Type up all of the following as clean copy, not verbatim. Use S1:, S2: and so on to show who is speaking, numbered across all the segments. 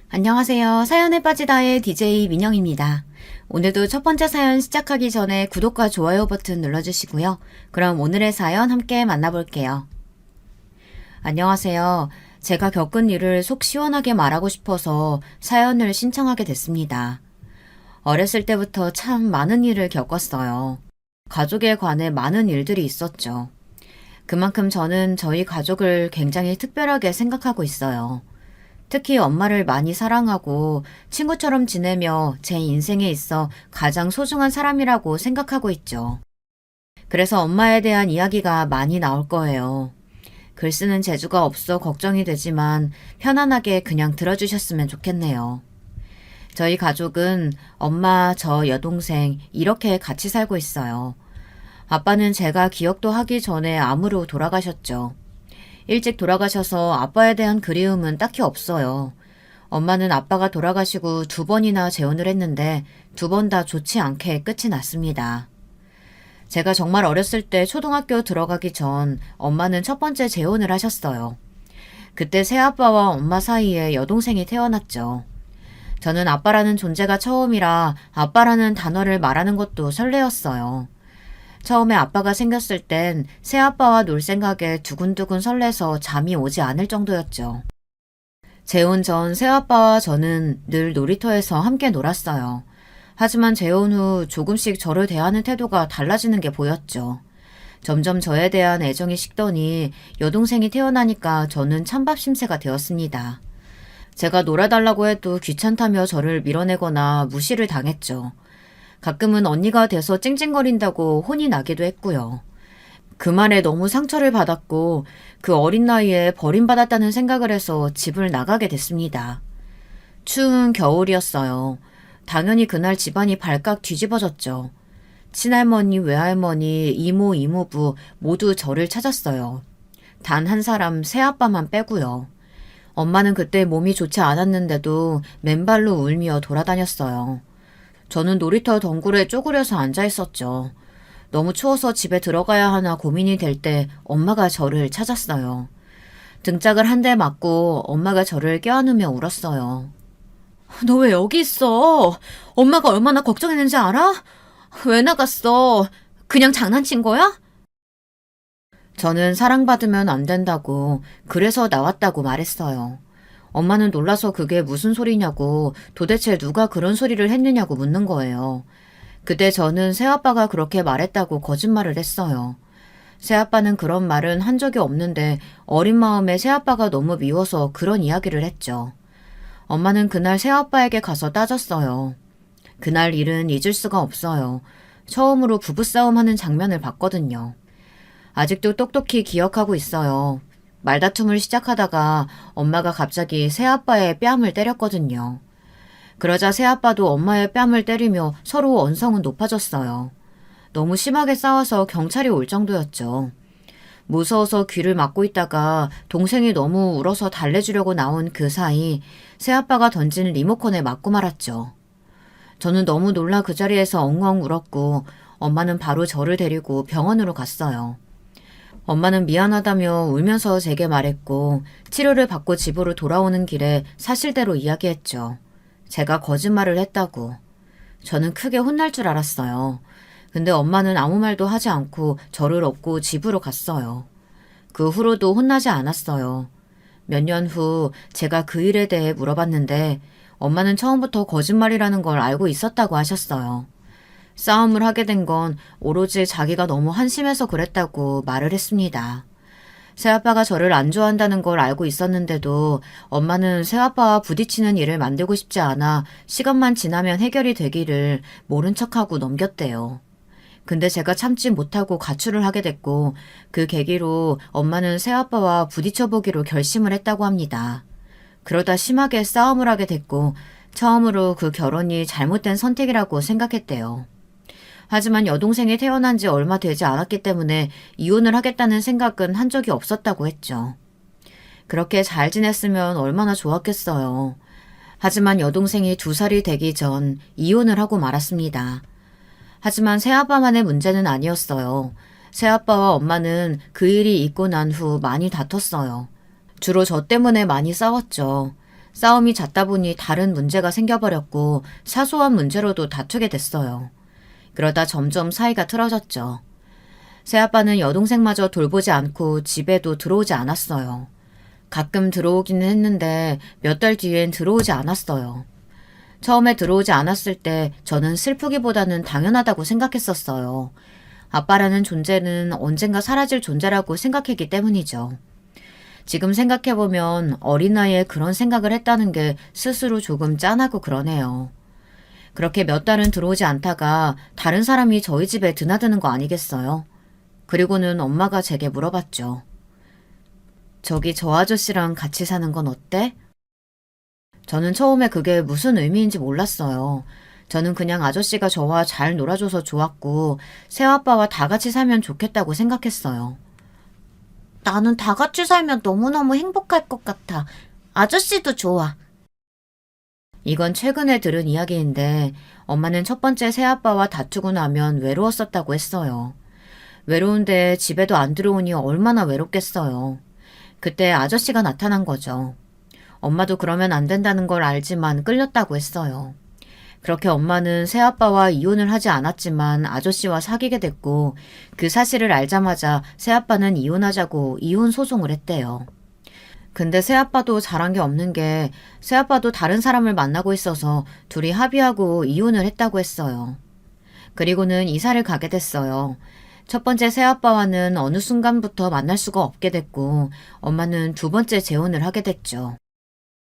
S1: 안녕하세요. 사연에 빠지다의 DJ 민영입니다. 오늘도 첫 번째 사연 시작하기 전에 구독과 좋아요 버튼 눌러주시고요. 그럼 오늘의 사연 함께 만나볼게요. 안녕하세요. 제가 겪은 일을 속 시원하게 말하고 싶어서 사연을 신청하게 됐습니다. 어렸을 때부터 참 많은 일을 겪었어요. 가족에 관해 많은 일들이 있었죠. 그만큼 저는 저희 가족을 굉장히 특별하게 생각하고 있어요. 특히 엄마를 많이 사랑하고 친구처럼 지내며 제 인생에 있어 가장 소중한 사람이라고 생각하고 있죠. 그래서 엄마에 대한 이야기가 많이 나올 거예요. 글 쓰는 재주가 없어 걱정이 되지만 편안하게 그냥 들어주셨으면 좋겠네요. 저희 가족은 엄마, 저 여동생 이렇게 같이 살고 있어요. 아빠는 제가 기억도 하기 전에 암으로 돌아가셨죠. 일찍 돌아가셔서 아빠에 대한 그리움은 딱히 없어요. 엄마는 아빠가 돌아가시고 2번이나 재혼을 했는데 2번 다 좋지 않게 끝이 났습니다. 제가 정말 어렸을 때 초등학교 들어가기 전 엄마는 첫 번째 재혼을 하셨어요. 그때 새아빠와 엄마 사이에 여동생이 태어났죠. 저는 아빠라는 존재가 처음이라 아빠라는 단어를 말하는 것도 설레었어요. 처음에 아빠가 생겼을 땐 새아빠와 놀 생각에 두근두근 설레서 잠이 오지 않을 정도였죠. 재혼 전 새아빠와 저는 늘 놀이터에서 함께 놀았어요. 하지만 재혼 후 조금씩 저를 대하는 태도가 달라지는 게 보였죠. 점점 저에 대한 애정이 식더니 여동생이 태어나니까 저는 찬밥 심세가 되었습니다. 제가 놀아달라고 해도 귀찮다며 저를 밀어내거나 무시를 당했죠. 가끔은 언니가 돼서 찡찡거린다고 혼이 나기도 했고요. 그 말에 너무 상처를 받았고 그 어린 나이에 버림받았다는 생각을 해서 집을 나가게 됐습니다. 추운 겨울이었어요. 당연히 그날 집안이 발칵 뒤집어졌죠. 친할머니, 외할머니, 이모, 이모부 모두 저를 찾았어요. 단 한 사람 새아빠만 빼고요. 엄마는 그때 몸이 좋지 않았는데도 맨발로 울며 돌아다녔어요. 저는 놀이터 덩굴에 쪼그려서 앉아 있었죠. 너무 추워서 집에 들어가야 하나 고민이 될 때 엄마가 저를 찾았어요. 등짝을 한 대 맞고 엄마가 저를 껴안으며 울었어요. 너 왜 여기 있어? 엄마가 얼마나 걱정했는지 알아? 왜 나갔어? 그냥 장난친 거야? 저는 사랑받으면 안 된다고, 그래서 나왔다고 말했어요. 엄마는 놀라서 그게 무슨 소리냐고, 도대체 누가 그런 소리를 했느냐고 묻는 거예요. 그때 저는 새아빠가 그렇게 말했다고 거짓말을 했어요. 새아빠는 그런 말은 한 적이 없는데 어린 마음에 새아빠가 너무 미워서 그런 이야기를 했죠. 엄마는 그날 새아빠에게 가서 따졌어요. 그날 일은 잊을 수가 없어요. 처음으로 부부싸움 하는 장면을 봤거든요. 아직도 똑똑히 기억하고 있어요. 말다툼을 시작하다가 엄마가 갑자기 새아빠의 뺨을 때렸거든요. 그러자 새아빠도 엄마의 뺨을 때리며 서로 언성은 높아졌어요. 너무 심하게 싸워서 경찰이 올 정도였죠. 무서워서 귀를 막고 있다가 동생이 너무 울어서 달래주려고 나온 그 사이 새아빠가 던진 리모컨에 맞고 말았죠. 저는 너무 놀라 그 자리에서 엉엉 울었고 엄마는 바로 저를 데리고 병원으로 갔어요. 엄마는 미안하다며 울면서 제게 말했고 치료를 받고 집으로 돌아오는 길에 사실대로 이야기했죠. 제가 거짓말을 했다고. 저는 크게 혼날 줄 알았어요. 근데 엄마는 아무 말도 하지 않고 저를 업고 집으로 갔어요. 그 후로도 혼나지 않았어요. 몇 년 후 제가 그 일에 대해 물어봤는데 엄마는 처음부터 거짓말이라는 걸 알고 있었다고 하셨어요. 싸움을 하게 된 건 오로지 자기가 너무 한심해서 그랬다고 말을 했습니다. 새아빠가 저를 안 좋아한다는 걸 알고 있었는데도 엄마는 새아빠와 부딪히는 일을 만들고 싶지 않아 시간만 지나면 해결이 되기를 모른 척하고 넘겼대요. 근데 제가 참지 못하고 가출을 하게 됐고 그 계기로 엄마는 새아빠와 부딪혀보기로 결심을 했다고 합니다. 그러다 심하게 싸움을 하게 됐고 처음으로 그 결혼이 잘못된 선택이라고 생각했대요. 하지만 여동생이 태어난 지 얼마 되지 않았기 때문에 이혼을 하겠다는 생각은 한 적이 없었다고 했죠. 그렇게 잘 지냈으면 얼마나 좋았겠어요. 하지만 여동생이 2살이 되기 전 이혼을 하고 말았습니다. 하지만 새아빠만의 문제는 아니었어요. 새아빠와 엄마는 그 일이 있고 난 후 많이 다퉜어요. 주로 저 때문에 많이 싸웠죠. 싸움이 잦다 보니 다른 문제가 생겨버렸고 사소한 문제로도 다투게 됐어요. 그러다 점점 사이가 틀어졌죠. 새아빠는 여동생마저 돌보지 않고 집에도 들어오지 않았어요. 가끔 들어오기는 했는데 몇 달 뒤엔 들어오지 않았어요. 처음에 들어오지 않았을 때 저는 슬프기보다는 당연하다고 생각했었어요. 아빠라는 존재는 언젠가 사라질 존재라고 생각했기 때문이죠. 지금 생각해보면 어린 나이에 그런 생각을 했다는 게 스스로 조금 짠하고 그러네요. 그렇게 몇 달은 들어오지 않다가 다른 사람이 저희 집에 드나드는 거 아니겠어요? 그리고는 엄마가 제게 물어봤죠. 저기 저 아저씨랑 같이 사는 건 어때? 저는 처음에 그게 무슨 의미인지 몰랐어요. 저는 그냥 아저씨가 저와 잘 놀아줘서 좋았고 새아빠와 다 같이 살면 좋겠다고 생각했어요. 나는 다 같이 살면 너무너무 행복할 것 같아. 아저씨도 좋아. 이건 최근에 들은 이야기인데 엄마는 첫 번째 새아빠와 다투고 나면 외로웠었다고 했어요. 외로운데 집에도 안 들어오니 얼마나 외롭겠어요. 그때 아저씨가 나타난 거죠. 엄마도 그러면 안 된다는 걸 알지만 끌렸다고 했어요. 그렇게 엄마는 새아빠와 이혼을 하지 않았지만 아저씨와 사귀게 됐고 그 사실을 알자마자 새아빠는 이혼하자고 이혼 소송을 했대요. 근데 새아빠도 잘한 게 없는 게 새아빠도 다른 사람을 만나고 있어서 둘이 합의하고 이혼을 했다고 했어요. 그리고는 이사를 가게 됐어요. 첫 번째 새아빠와는 어느 순간부터 만날 수가 없게 됐고 엄마는 두 번째 재혼을 하게 됐죠.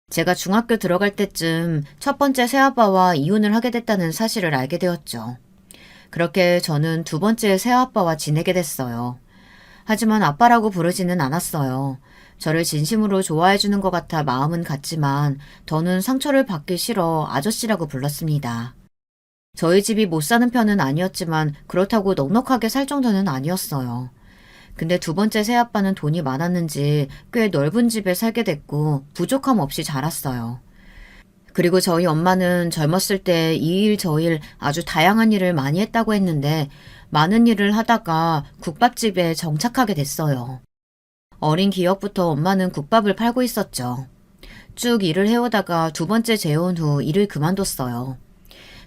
S1: 제가 중학교 들어갈 때쯤 첫 번째 새아빠와 이혼을 하게 됐다는 사실을 알게 되었죠. 그렇게 저는 두 번째 새아빠와 지내게 됐어요. 하지만 아빠라고 부르지는 않았어요. 저를 진심으로 좋아해주는 것 같아 마음은 같지만 더는 상처를 받기 싫어 아저씨라고 불렀습니다. 저희 집이 못 사는 편은 아니었지만 그렇다고 넉넉하게 살 정도는 아니었어요. 근데 두 번째 새아빠는 돈이 많았는지 꽤 넓은 집에 살게 됐고 부족함 없이 자랐어요. 그리고 저희 엄마는 젊었을 때 이 일 저 일 아주 다양한 일을 많이 했다고 했는데 많은 일을 하다가 국밥집에 정착하게 됐어요. 어린 기억부터 엄마는 국밥을 팔고 있었죠. 쭉 일을 해오다가 두 번째 재혼 후 일을 그만뒀어요.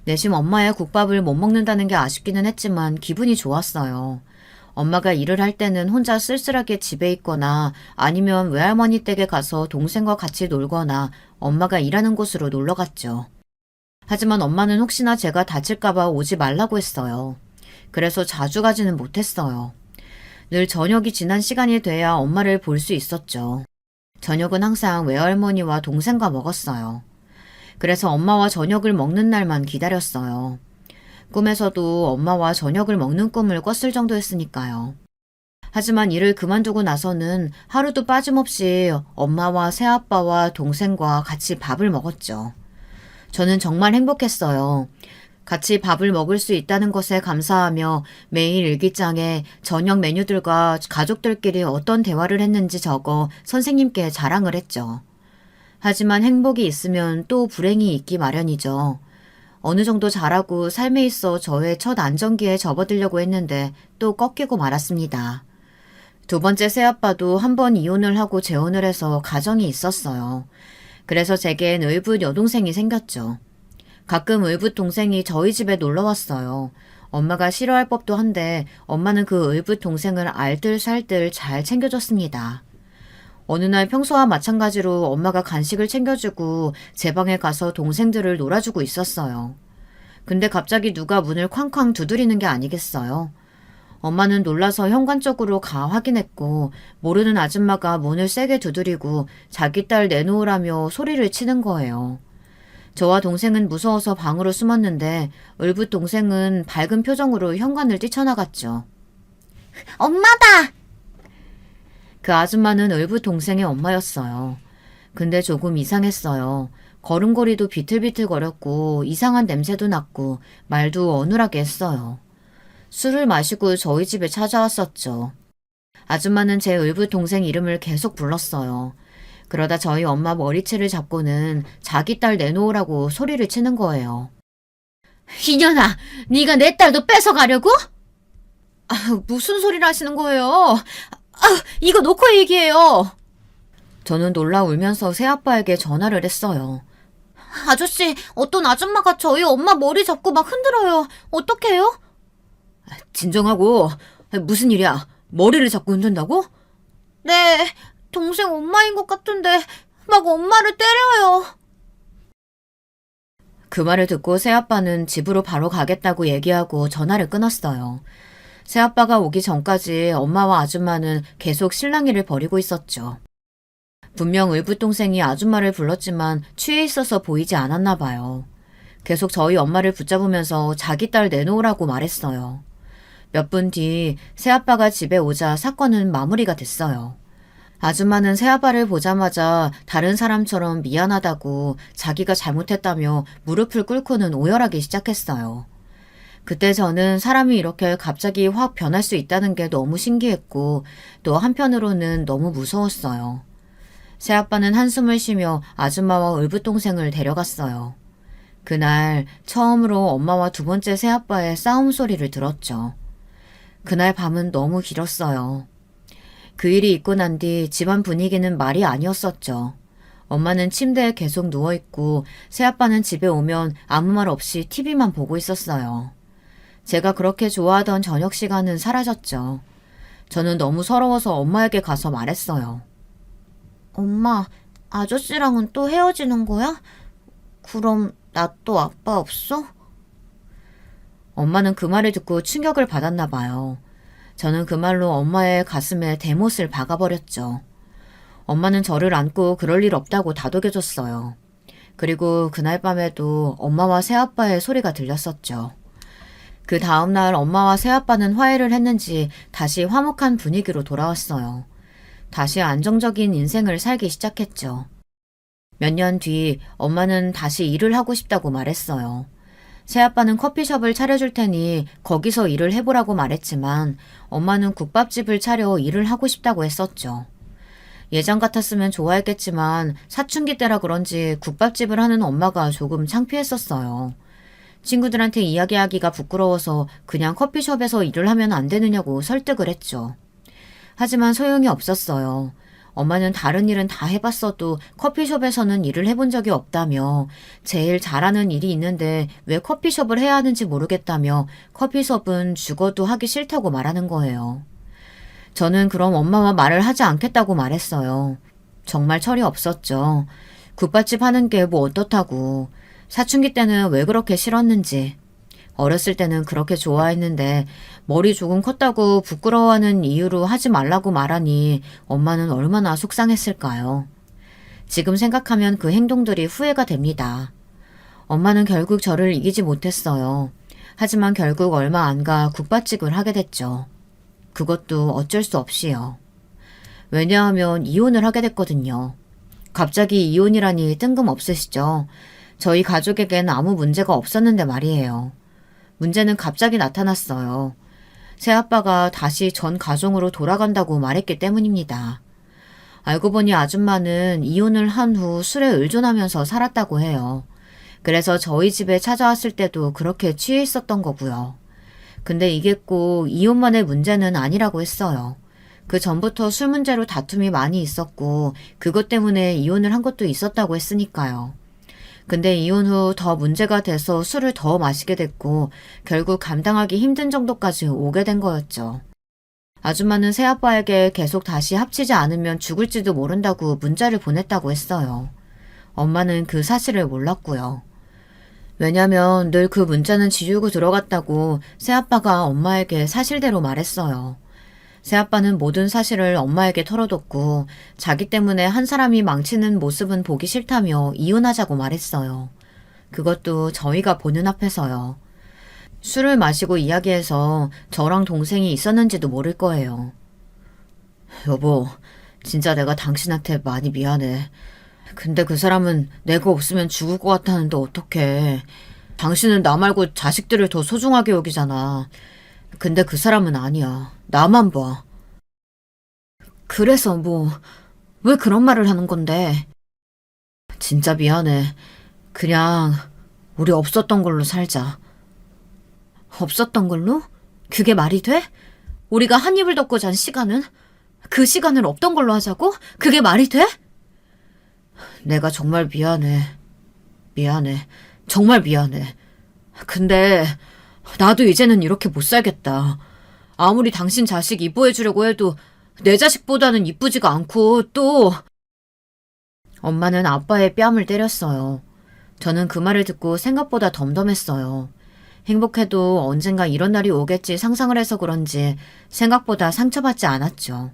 S1: 내심 엄마의 국밥을 못 먹는다는 게 아쉽기는 했지만 기분이 좋았어요. 엄마가 일을 할 때는 혼자 쓸쓸하게 집에 있거나 아니면 외할머니 댁에 가서 동생과 같이 놀거나 엄마가 일하는 곳으로 놀러 갔죠. 하지만 엄마는 혹시나 제가 다칠까봐 오지 말라고 했어요. 그래서 자주 가지는 못했어요. 늘 저녁이 지난 시간이 돼야 엄마를 볼 수 있었죠. 저녁은 항상 외할머니와 동생과 먹었어요. 그래서 엄마와 저녁을 먹는 날만 기다렸어요. 꿈에서도 엄마와 저녁을 먹는 꿈을 꿨을 정도였으니까요. 하지만 일을 그만두고 나서는 하루도 빠짐없이 엄마와 새아빠와 동생과 같이 밥을 먹었죠. 저는 정말 행복했어요. 같이 밥을 먹을 수 있다는 것에 감사하며 매일 일기장에 저녁 메뉴들과 가족들끼리 어떤 대화를 했는지 적어 선생님께 자랑을 했죠. 하지만 행복이 있으면 또 불행이 있기 마련이죠. 어느 정도 잘하고 삶에 있어 저의 첫 안정기에 접어들려고 했는데 또 꺾이고 말았습니다. 두 번째 새아빠도 한 번 이혼을 하고 재혼을 해서 가정이 있었어요. 그래서 제겐 의붓 여동생이 생겼죠. 가끔 의붓 동생이 저희 집에 놀러 왔어요. 엄마가 싫어할 법도 한데 엄마는 그 의붓 동생을 알뜰살뜰 잘 챙겨줬습니다. 어느 날 평소와 마찬가지로 엄마가 간식을 챙겨주고 제 방에 가서 동생들을 놀아주고 있었어요. 근데 갑자기 누가 문을 쾅쾅 두드리는 게 아니겠어요? 엄마는 놀라서 현관 쪽으로 가 확인했고 모르는 아줌마가 문을 세게 두드리고 자기 딸 내놓으라며 소리를 치는 거예요. 저와 동생은 무서워서 방으로 숨었는데 을붓 동생은 밝은 표정으로 현관을 뛰쳐나갔죠. 엄마다! 그 아줌마는 을붓 동생의 엄마였어요. 근데 조금 이상했어요. 걸음걸이도 비틀비틀거렸고 이상한 냄새도 났고 말도 어눌하게 했어요. 술을 마시고 저희 집에 찾아왔었죠. 아줌마는 제 을붓 동생 이름을 계속 불렀어요. 그러다 저희 엄마 머리채를 잡고는 자기 딸 내놓으라고 소리를 치는 거예요. 이년아, 네가 내 딸도 뺏어가려고? 무슨 소리를 하시는 거예요? 이거 놓고 얘기해요. 저는 놀라 울면서 새아빠에게 전화를 했어요.
S2: 아저씨, 어떤 아줌마가 저희 엄마 머리 잡고 막 흔들어요. 어떡해요?
S1: 진정하고. 무슨 일이야? 머리를 잡고 흔든다고?
S2: 네, 동생 엄마인 것 같은데 막 엄마를 때려요.
S1: 그 말을 듣고 새아빠는 집으로 바로 가겠다고 얘기하고 전화를 끊었어요. 새아빠가 오기 전까지 엄마와 아줌마는 계속 실랑이를 벌이고 있었죠. 분명 을붓동생이 아줌마를 불렀지만 취해 있어서 보이지 않았나 봐요. 계속 저희 엄마를 붙잡으면서 자기 딸 내놓으라고 말했어요. 몇 분 뒤 새아빠가 집에 오자 사건은 마무리가 됐어요. 아줌마는 새아빠를 보자마자 다른 사람처럼 미안하다고 자기가 잘못했다며 무릎을 꿇고는 오열하기 시작했어요. 그때 저는 사람이 이렇게 갑자기 확 변할 수 있다는 게 너무 신기했고 또 한편으로는 너무 무서웠어요. 새아빠는 한숨을 쉬며 아줌마와 을붓동생을 데려갔어요. 그날 처음으로 엄마와 두 번째 새아빠의 싸움 소리를 들었죠. 그날 밤은 너무 길었어요. 그 일이 있고 난 뒤 집안 분위기는 말이 아니었었죠. 엄마는 침대에 계속 누워있고 새아빠는 집에 오면 아무 말 없이 TV만 보고 있었어요. 제가 그렇게 좋아하던 저녁 시간은 사라졌죠. 저는 너무 서러워서 엄마에게 가서 말했어요.
S2: 엄마, 아저씨랑은 또 헤어지는 거야? 그럼 나 또 아빠 없어?
S1: 엄마는 그 말을 듣고 충격을 받았나 봐요. 저는 그 말로 엄마의 가슴에 대못을 박아버렸죠. 엄마는 저를 안고 그럴 일 없다고 다독여줬어요. 그리고 그날 밤에도 엄마와 새아빠의 소리가 들렸었죠. 그 다음날 엄마와 새아빠는 화해를 했는지 다시 화목한 분위기로 돌아왔어요. 다시 안정적인 인생을 살기 시작했죠. 몇 년 뒤 엄마는 다시 일을 하고 싶다고 말했어요. 새아빠는 커피숍을 차려줄 테니 거기서 일을 해보라고 말했지만 엄마는 국밥집을 차려 일을 하고 싶다고 했었죠. 예전 같았으면 좋아했겠지만 사춘기 때라 그런지 국밥집을 하는 엄마가 조금 창피했었어요. 친구들한테 이야기하기가 부끄러워서 그냥 커피숍에서 일을 하면 안 되느냐고 설득을 했죠. 하지만 소용이 없었어요. 엄마는 다른 일은 다 해봤어도 커피숍에서는 일을 해본 적이 없다며 제일 잘하는 일이 있는데 왜 커피숍을 해야 하는지 모르겠다며 커피숍은 죽어도 하기 싫다고 말하는 거예요. 저는 그럼 엄마와 말을 하지 않겠다고 말했어요. 정말 철이 없었죠. 국밥집 하는 게 뭐 어떻다고. 사춘기 때는 왜 그렇게 싫었는지. 어렸을 때는 그렇게 좋아했는데 머리 조금 컸다고 부끄러워하는 이유로 하지 말라고 말하니 엄마는 얼마나 속상했을까요? 지금 생각하면 그 행동들이 후회가 됩니다. 엄마는 결국 저를 이기지 못했어요. 하지만 결국 얼마 안 가 국밥집을 하게 됐죠. 그것도 어쩔 수 없이요. 왜냐하면 이혼을 하게 됐거든요. 갑자기 이혼이라니 뜬금없으시죠? 저희 가족에겐 아무 문제가 없었는데 말이에요. 문제는 갑자기 나타났어요. 새아빠가 다시 전 가정으로 돌아간다고 말했기 때문입니다. 알고 보니 아줌마는 이혼을 한 후 술에 의존하면서 살았다고 해요. 그래서 저희 집에 찾아왔을 때도 그렇게 취해 있었던 거고요. 근데 이게 꼭 이혼만의 문제는 아니라고 했어요. 그 전부터 술 문제로 다툼이 많이 있었고 그것 때문에 이혼을 한 것도 있었다고 했으니까요. 근데 이혼 후 더 문제가 돼서 술을 더 마시게 됐고 결국 감당하기 힘든 정도까지 오게 된 거였죠. 아줌마는 새아빠에게 계속 다시 합치지 않으면 죽을지도 모른다고 문자를 보냈다고 했어요. 엄마는 그 사실을 몰랐고요. 왜냐면 늘 그 문자는 지우고 들어갔다고 새아빠가 엄마에게 사실대로 말했어요. 새아빠는 모든 사실을 엄마에게 털어뒀고 자기 때문에 한 사람이 망치는 모습은 보기 싫다며 이혼하자고 말했어요. 그것도 저희가 보는 앞에서요. 술을 마시고 이야기해서 저랑 동생이 있었는지도 모를 거예요. 여보, 진짜 내가 당신한테 많이 미안해. 근데 그 사람은 내가 없으면 죽을 것 같다는데 어떡해. 당신은 나 말고 자식들을 더 소중하게 여기잖아. 근데 그 사람은 아니야. 나만 봐. 그래서 왜 그런 말을 하는 건데? 진짜 미안해. 그냥 우리 없었던 걸로 살자. 없었던 걸로? 그게 말이 돼? 우리가 한 입을 덮고 잔 시간은? 그 시간을 없던 걸로 하자고? 그게 말이 돼? 내가 정말 미안해. 미안해. 정말 미안해. 근데 나도 이제는 이렇게 못 살겠다. 아무리 당신 자식 이뻐해주려고 해도 내 자식보다는 이쁘지가 않고 또 엄마는 아빠의 뺨을 때렸어요. 저는 그 말을 듣고 생각보다 덤덤했어요. 행복해도 언젠가 이런 날이 오겠지 상상을 해서 그런지 생각보다 상처받지 않았죠.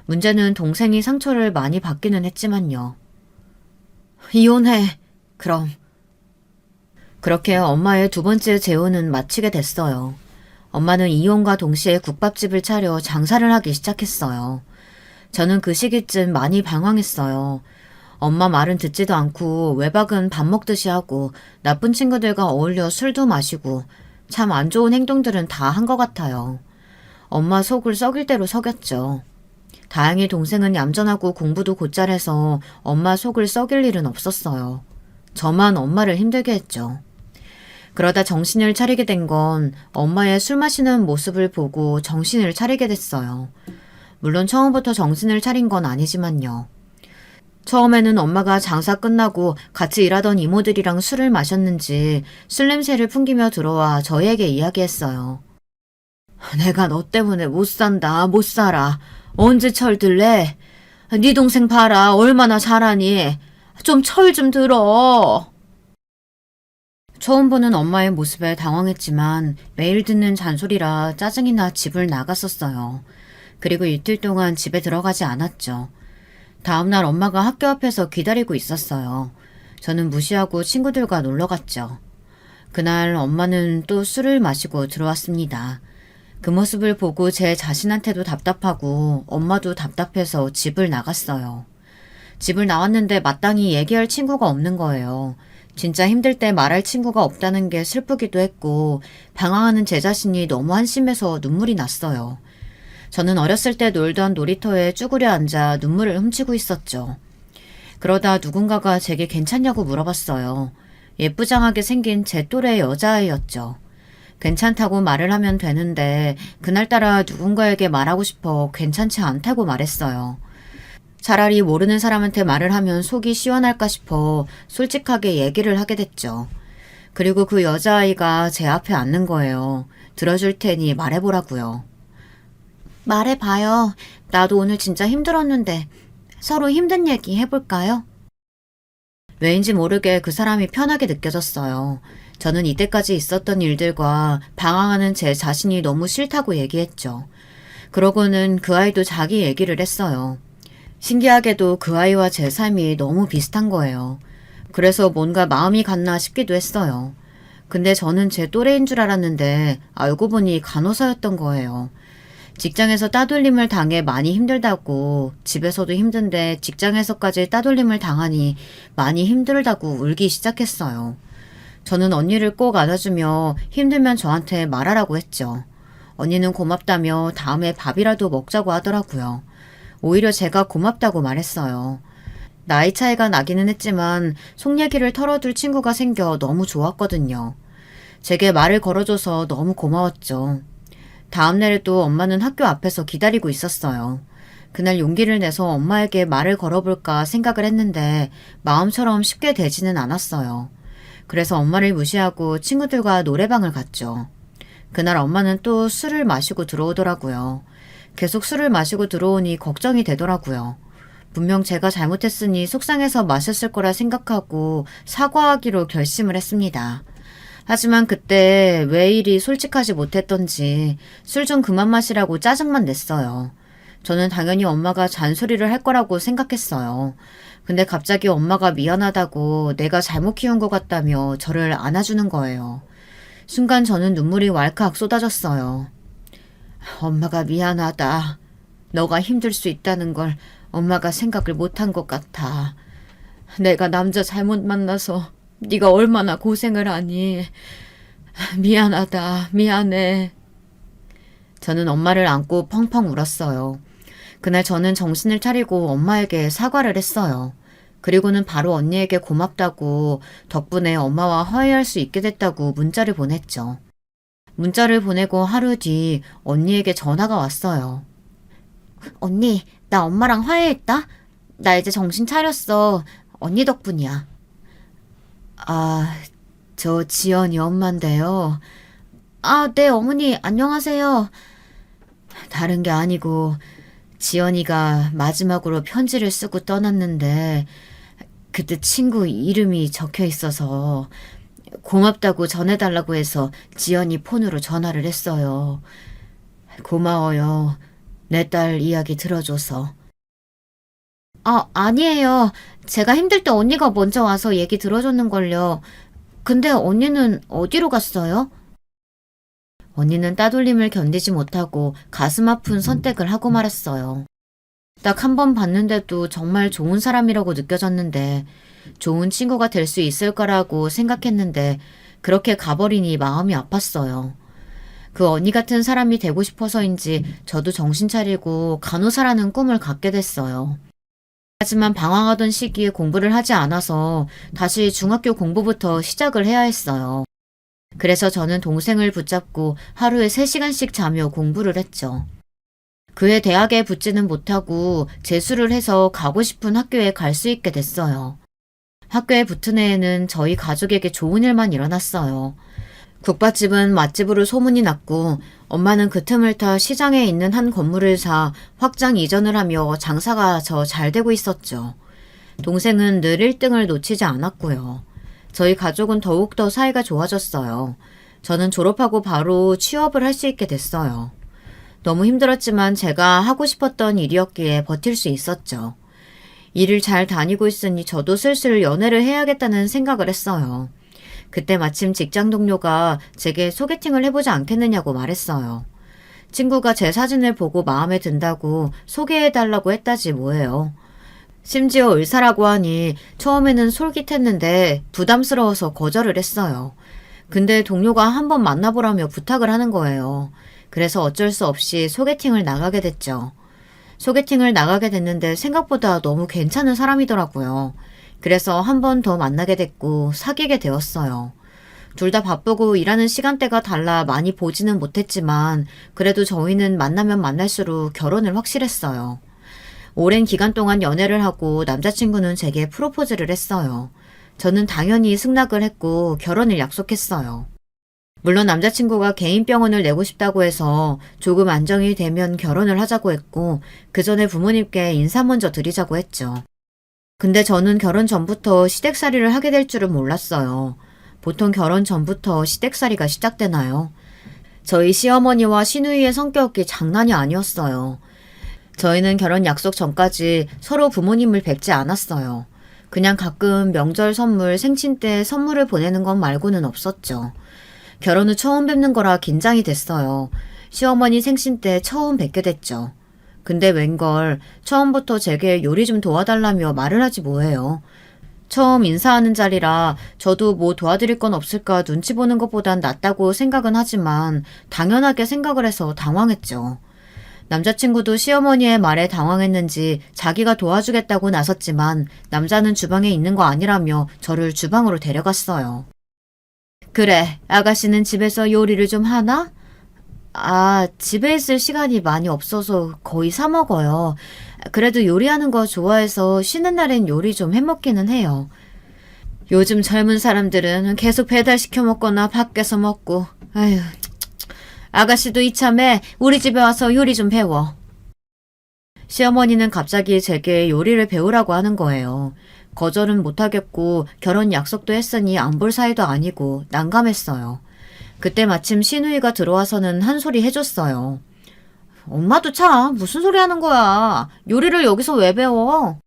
S1: 문제는 동생이 상처를 많이 받기는 했지만요. 이혼해. 그럼. 그렇게 엄마의 두 번째 재혼은 마치게 됐어요. 엄마는 이혼과 동시에 국밥집을 차려 장사를 하기 시작했어요. 저는 그 시기쯤 많이 방황했어요. 엄마 말은 듣지도 않고 외박은 밥 먹듯이 하고 나쁜 친구들과 어울려 술도 마시고 참 안 좋은 행동들은 다 한 것 같아요. 엄마 속을 썩일 대로 속였죠. 다행히 동생은 얌전하고 공부도 곧잘해서 엄마 속을 썩일 일은 없었어요. 저만 엄마를 힘들게 했죠. 그러다 정신을 차리게 된 건 엄마의 술 마시는 모습을 보고 정신을 차리게 됐어요. 물론 처음부터 정신을 차린 건 아니지만요. 처음에는 엄마가 장사 끝나고 같이 일하던 이모들이랑 술을 마셨는지 술 냄새를 풍기며 들어와 저희에게 이야기했어요. 내가 너 때문에 못 산다, 못 살아. 언제 철들래? 네 동생 봐라, 얼마나 잘하니? 좀 철 좀 들어. 처음 보는 엄마의 모습에 당황했지만 매일 듣는 잔소리라 짜증이 나 집을 나갔었어요. 그리고 이틀 동안 집에 들어가지 않았죠. 다음날 엄마가 학교 앞에서 기다리고 있었어요. 저는 무시하고 친구들과 놀러 갔죠. 그날 엄마는 또 술을 마시고 들어왔습니다. 그 모습을 보고 제 자신한테도 답답하고 엄마도 답답해서 집을 나갔어요. 집을 나왔는데 마땅히 얘기할 친구가 없는 거예요. 진짜 힘들 때 말할 친구가 없다는 게 슬프기도 했고 방황하는 제 자신이 너무 한심해서 눈물이 났어요. 저는 어렸을 때 놀던 놀이터에 쭈그려 앉아 눈물을 훔치고 있었죠. 그러다 누군가가 제게 괜찮냐고 물어봤어요. 예쁘장하게 생긴 제 또래 여자아이였죠. 괜찮다고 말을 하면 되는데 그날따라 누군가에게 말하고 싶어 괜찮지 않다고 말했어요. 차라리 모르는 사람한테 말을 하면 속이 시원할까 싶어 솔직하게 얘기를 하게 됐죠. 그리고 그 여자아이가 제 앞에 앉는 거예요. 들어줄 테니 말해보라고요.
S2: 말해봐요. 나도 오늘 진짜 힘들었는데 서로 힘든 얘기 해볼까요?
S1: 왜인지 모르게 그 사람이 편하게 느껴졌어요. 저는 이때까지 있었던 일들과 방황하는 제 자신이 너무 싫다고 얘기했죠. 그러고는 그 아이도 자기 얘기를 했어요. 신기하게도 그 아이와 제 삶이 너무 비슷한 거예요. 그래서 뭔가 마음이 갔나 싶기도 했어요. 근데 저는 제 또래인 줄 알았는데 알고 보니 간호사였던 거예요. 직장에서 따돌림을 당해 많이 힘들다고, 집에서도 힘든데 직장에서까지 따돌림을 당하니 많이 힘들다고 울기 시작했어요. 저는 언니를 꼭 안아주며 힘들면 저한테 말하라고 했죠. 언니는 고맙다며 다음에 밥이라도 먹자고 하더라고요. 오히려 제가 고맙다고 말했어요. 나이 차이가 나기는 했지만 속 얘기를 털어둘 친구가 생겨 너무 좋았거든요. 제게 말을 걸어줘서 너무 고마웠죠. 다음날에도 엄마는 학교 앞에서 기다리고 있었어요. 그날 용기를 내서 엄마에게 말을 걸어볼까 생각을 했는데 마음처럼 쉽게 되지는 않았어요. 그래서 엄마를 무시하고 친구들과 노래방을 갔죠. 그날 엄마는 또 술을 마시고 들어오더라고요. 계속 술을 마시고 들어오니 걱정이 되더라고요. 분명 제가 잘못했으니 속상해서 마셨을 거라 생각하고 사과하기로 결심을 했습니다. 하지만 그때 왜 이리 솔직하지 못했던지 술 좀 그만 마시라고 짜증만 냈어요. 저는 당연히 엄마가 잔소리를 할 거라고 생각했어요. 근데 갑자기 엄마가 미안하다고 내가 잘못 키운 것 같다며 저를 안아주는 거예요. 순간 저는 눈물이 왈칵 쏟아졌어요. 엄마가 미안하다. 너가 힘들 수 있다는 걸 엄마가 생각을 못한 것 같아. 내가 남자 잘못 만나서 네가 얼마나 고생을 하니. 미안하다. 미안해. 저는 엄마를 안고 펑펑 울었어요. 그날 저는 정신을 차리고 엄마에게 사과를 했어요. 그리고는 바로 언니에게 고맙다고 덕분에 엄마와 화해할 수 있게 됐다고 문자를 보냈죠. 문자를 보내고 하루 뒤 언니에게 전화가 왔어요.
S2: 언니, 나 엄마랑 화해했다? 나 이제 정신 차렸어.
S1: 언니 덕분이야. 아, 저 지연이 엄마인데요. 아, 네, 어머니, 안녕하세요. 다른 게 아니고, 지연이가 마지막으로 편지를 쓰고 떠났는데, 그때 친구 이름이 적혀 있어서, 고맙다고 전해달라고 해서 지연이 폰으로 전화를 했어요. 고마워요. 내 딸 이야기 들어줘서. 아, 아니에요. 제가 힘들 때 언니가 먼저 와서 얘기 들어줬는걸요. 근데 언니는 어디로 갔어요? 언니는 따돌림을 견디지 못하고 가슴 아픈 선택을 하고 말았어요. 딱 한 번 봤는데도 정말 좋은 사람이라고 느껴졌는데, 좋은 친구가 될 수 있을 거라고 생각했는데, 그렇게 가버리니 마음이 아팠어요. 그 언니 같은 사람이 되고 싶어서인지 저도 정신 차리고 간호사라는 꿈을 갖게 됐어요. 하지만 방황하던 시기에 공부를 하지 않아서 다시 중학교 공부부터 시작을 해야 했어요. 그래서 저는 동생을 붙잡고 하루에 3시간씩 자며 공부를 했죠. 그의 대학에 붙지는 못하고 재수를 해서 가고 싶은 학교에 갈 수 있게 됐어요. 학교에 붙은 해에는 저희 가족에게 좋은 일만 일어났어요. 국밥집은 맛집으로 소문이 났고 엄마는 그 틈을 타 시장에 있는 한 건물을 사 확장 이전을 하며 장사가 저 잘 되고 있었죠. 동생은 늘 1등을 놓치지 않았고요. 저희 가족은 더욱더 사이가 좋아졌어요. 저는 졸업하고 바로 취업을 할 수 있게 됐어요. 너무 힘들었지만 제가 하고 싶었던 일이었기에 버틸 수 있었죠. 일을 잘 다니고 있으니 저도 슬슬 연애를 해야겠다는 생각을 했어요. 그때 마침 직장 동료가 제게 소개팅을 해보지 않겠느냐고 말했어요. 친구가 제 사진을 보고 마음에 든다고 소개해달라고 했다지 뭐예요. 심지어 의사라고 하니 처음에는 솔깃했는데 부담스러워서 거절을 했어요. 근데 동료가 한번 만나보라며 부탁을 하는 거예요. 그래서 어쩔 수 없이 소개팅을 나가게 됐죠. 소개팅을 나가게 됐는데 생각보다 너무 괜찮은 사람이더라고요. 그래서 한 번 더 만나게 됐고 사귀게 되었어요. 둘 다 바쁘고 일하는 시간대가 달라 많이 보지는 못했지만 그래도 저희는 만나면 만날수록 결혼을 확실했어요. 오랜 기간 동안 연애를 하고 남자친구는 제게 프로포즈를 했어요. 저는 당연히 승낙을 했고 결혼을 약속했어요. 물론 남자친구가 개인 병원을 내고 싶다고 해서 조금 안정이 되면 결혼을 하자고 했고 그 전에 부모님께 인사 먼저 드리자고 했죠. 근데 저는 결혼 전부터 시댁살이를 하게 될 줄은 몰랐어요. 보통 결혼 전부터 시댁살이가 시작되나요? 저희 시어머니와 시누이의 성격이 장난이 아니었어요. 저희는 결혼 약속 전까지 서로 부모님을 뵙지 않았어요. 그냥 가끔 명절 선물, 생신 때 선물을 보내는 것 말고는 없었죠. 결혼 후 처음 뵙는 거라 긴장이 됐어요. 시어머니 생신 때 처음 뵙게 됐죠. 근데 웬걸 처음부터 제게 요리 좀 도와달라며 말을 하지 뭐해요. 처음 인사하는 자리라 저도 뭐 도와드릴 건 없을까 눈치 보는 것보단 낫다고 생각은 하지만 당연하게 생각을 해서 당황했죠. 남자친구도 시어머니의 말에 당황했는지 자기가 도와주겠다고 나섰지만 남자는 주방에 있는 거 아니라며 저를 주방으로 데려갔어요. 그래, 아가씨는 집에서 요리를 좀 하나? 아, 집에 있을 시간이 많이 없어서 거의 사 먹어요. 그래도 요리하는 거 좋아해서 쉬는 날엔 요리 좀 해먹기는 해요. 요즘 젊은 사람들은 계속 배달시켜 먹거나 밖에서 먹고, 아휴, 아가씨도 이참에 우리 집에 와서 요리 좀 배워. 시어머니는 갑자기 제게 요리를 배우라고 하는 거예요. 거절은 못하겠고 결혼 약속도 했으니 안 볼 사이도 아니고 난감했어요. 그때 마침 시누이가 들어와서는 한 소리 해줬어요. 엄마도 참 무슨 소리 하는 거야. 요리를 여기서 왜 배워?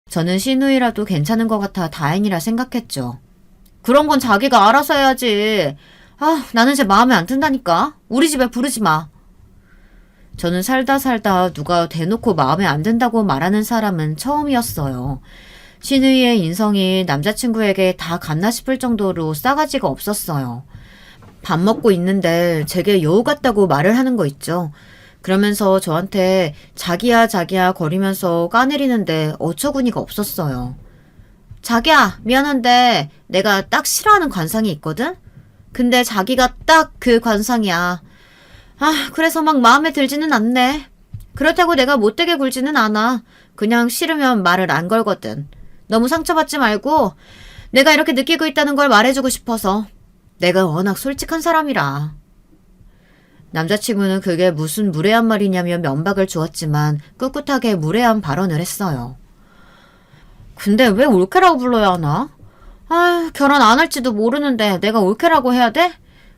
S1: 저는 시누이라도 괜찮은 것 같아 다행이라 생각했죠. 그런 건 자기가 알아서 해야지. 아, 나는 제 마음에 안 든다니까. 우리 집에 부르지 마. 저는 살다 누가 대놓고 마음에 안 든다고 말하는 사람은 처음이었어요. 시누이의 인성이 남자친구에게 다 갔나 싶을 정도로 싸가지가 없었어요. 밥 먹고 있는데 제게 여우 같다고 말을 하는 거 있죠. 그러면서 저한테 자기야 거리면서 까내리는데 어처구니가 없었어요. 자기야, 미안한데 내가 딱 싫어하는 관상이 있거든? 근데 자기가 딱 그 관상이야. 아, 그래서 막 마음에 들지는 않네. 그렇다고 내가 못되게 굴지는 않아. 그냥 싫으면 말을 안 걸거든. 너무 상처받지 말고 내가 이렇게 느끼고 있다는 걸 말해주고 싶어서. 내가 워낙 솔직한 사람이라. 남자친구는 그게 무슨 무례한 말이냐며 면박을 주었지만 꿋꿋하게 무례한 발언을 했어요. 근데 왜 올케라고 불러야 하나? 결혼 안 할지도 모르는데 내가 올케라고 해야 돼?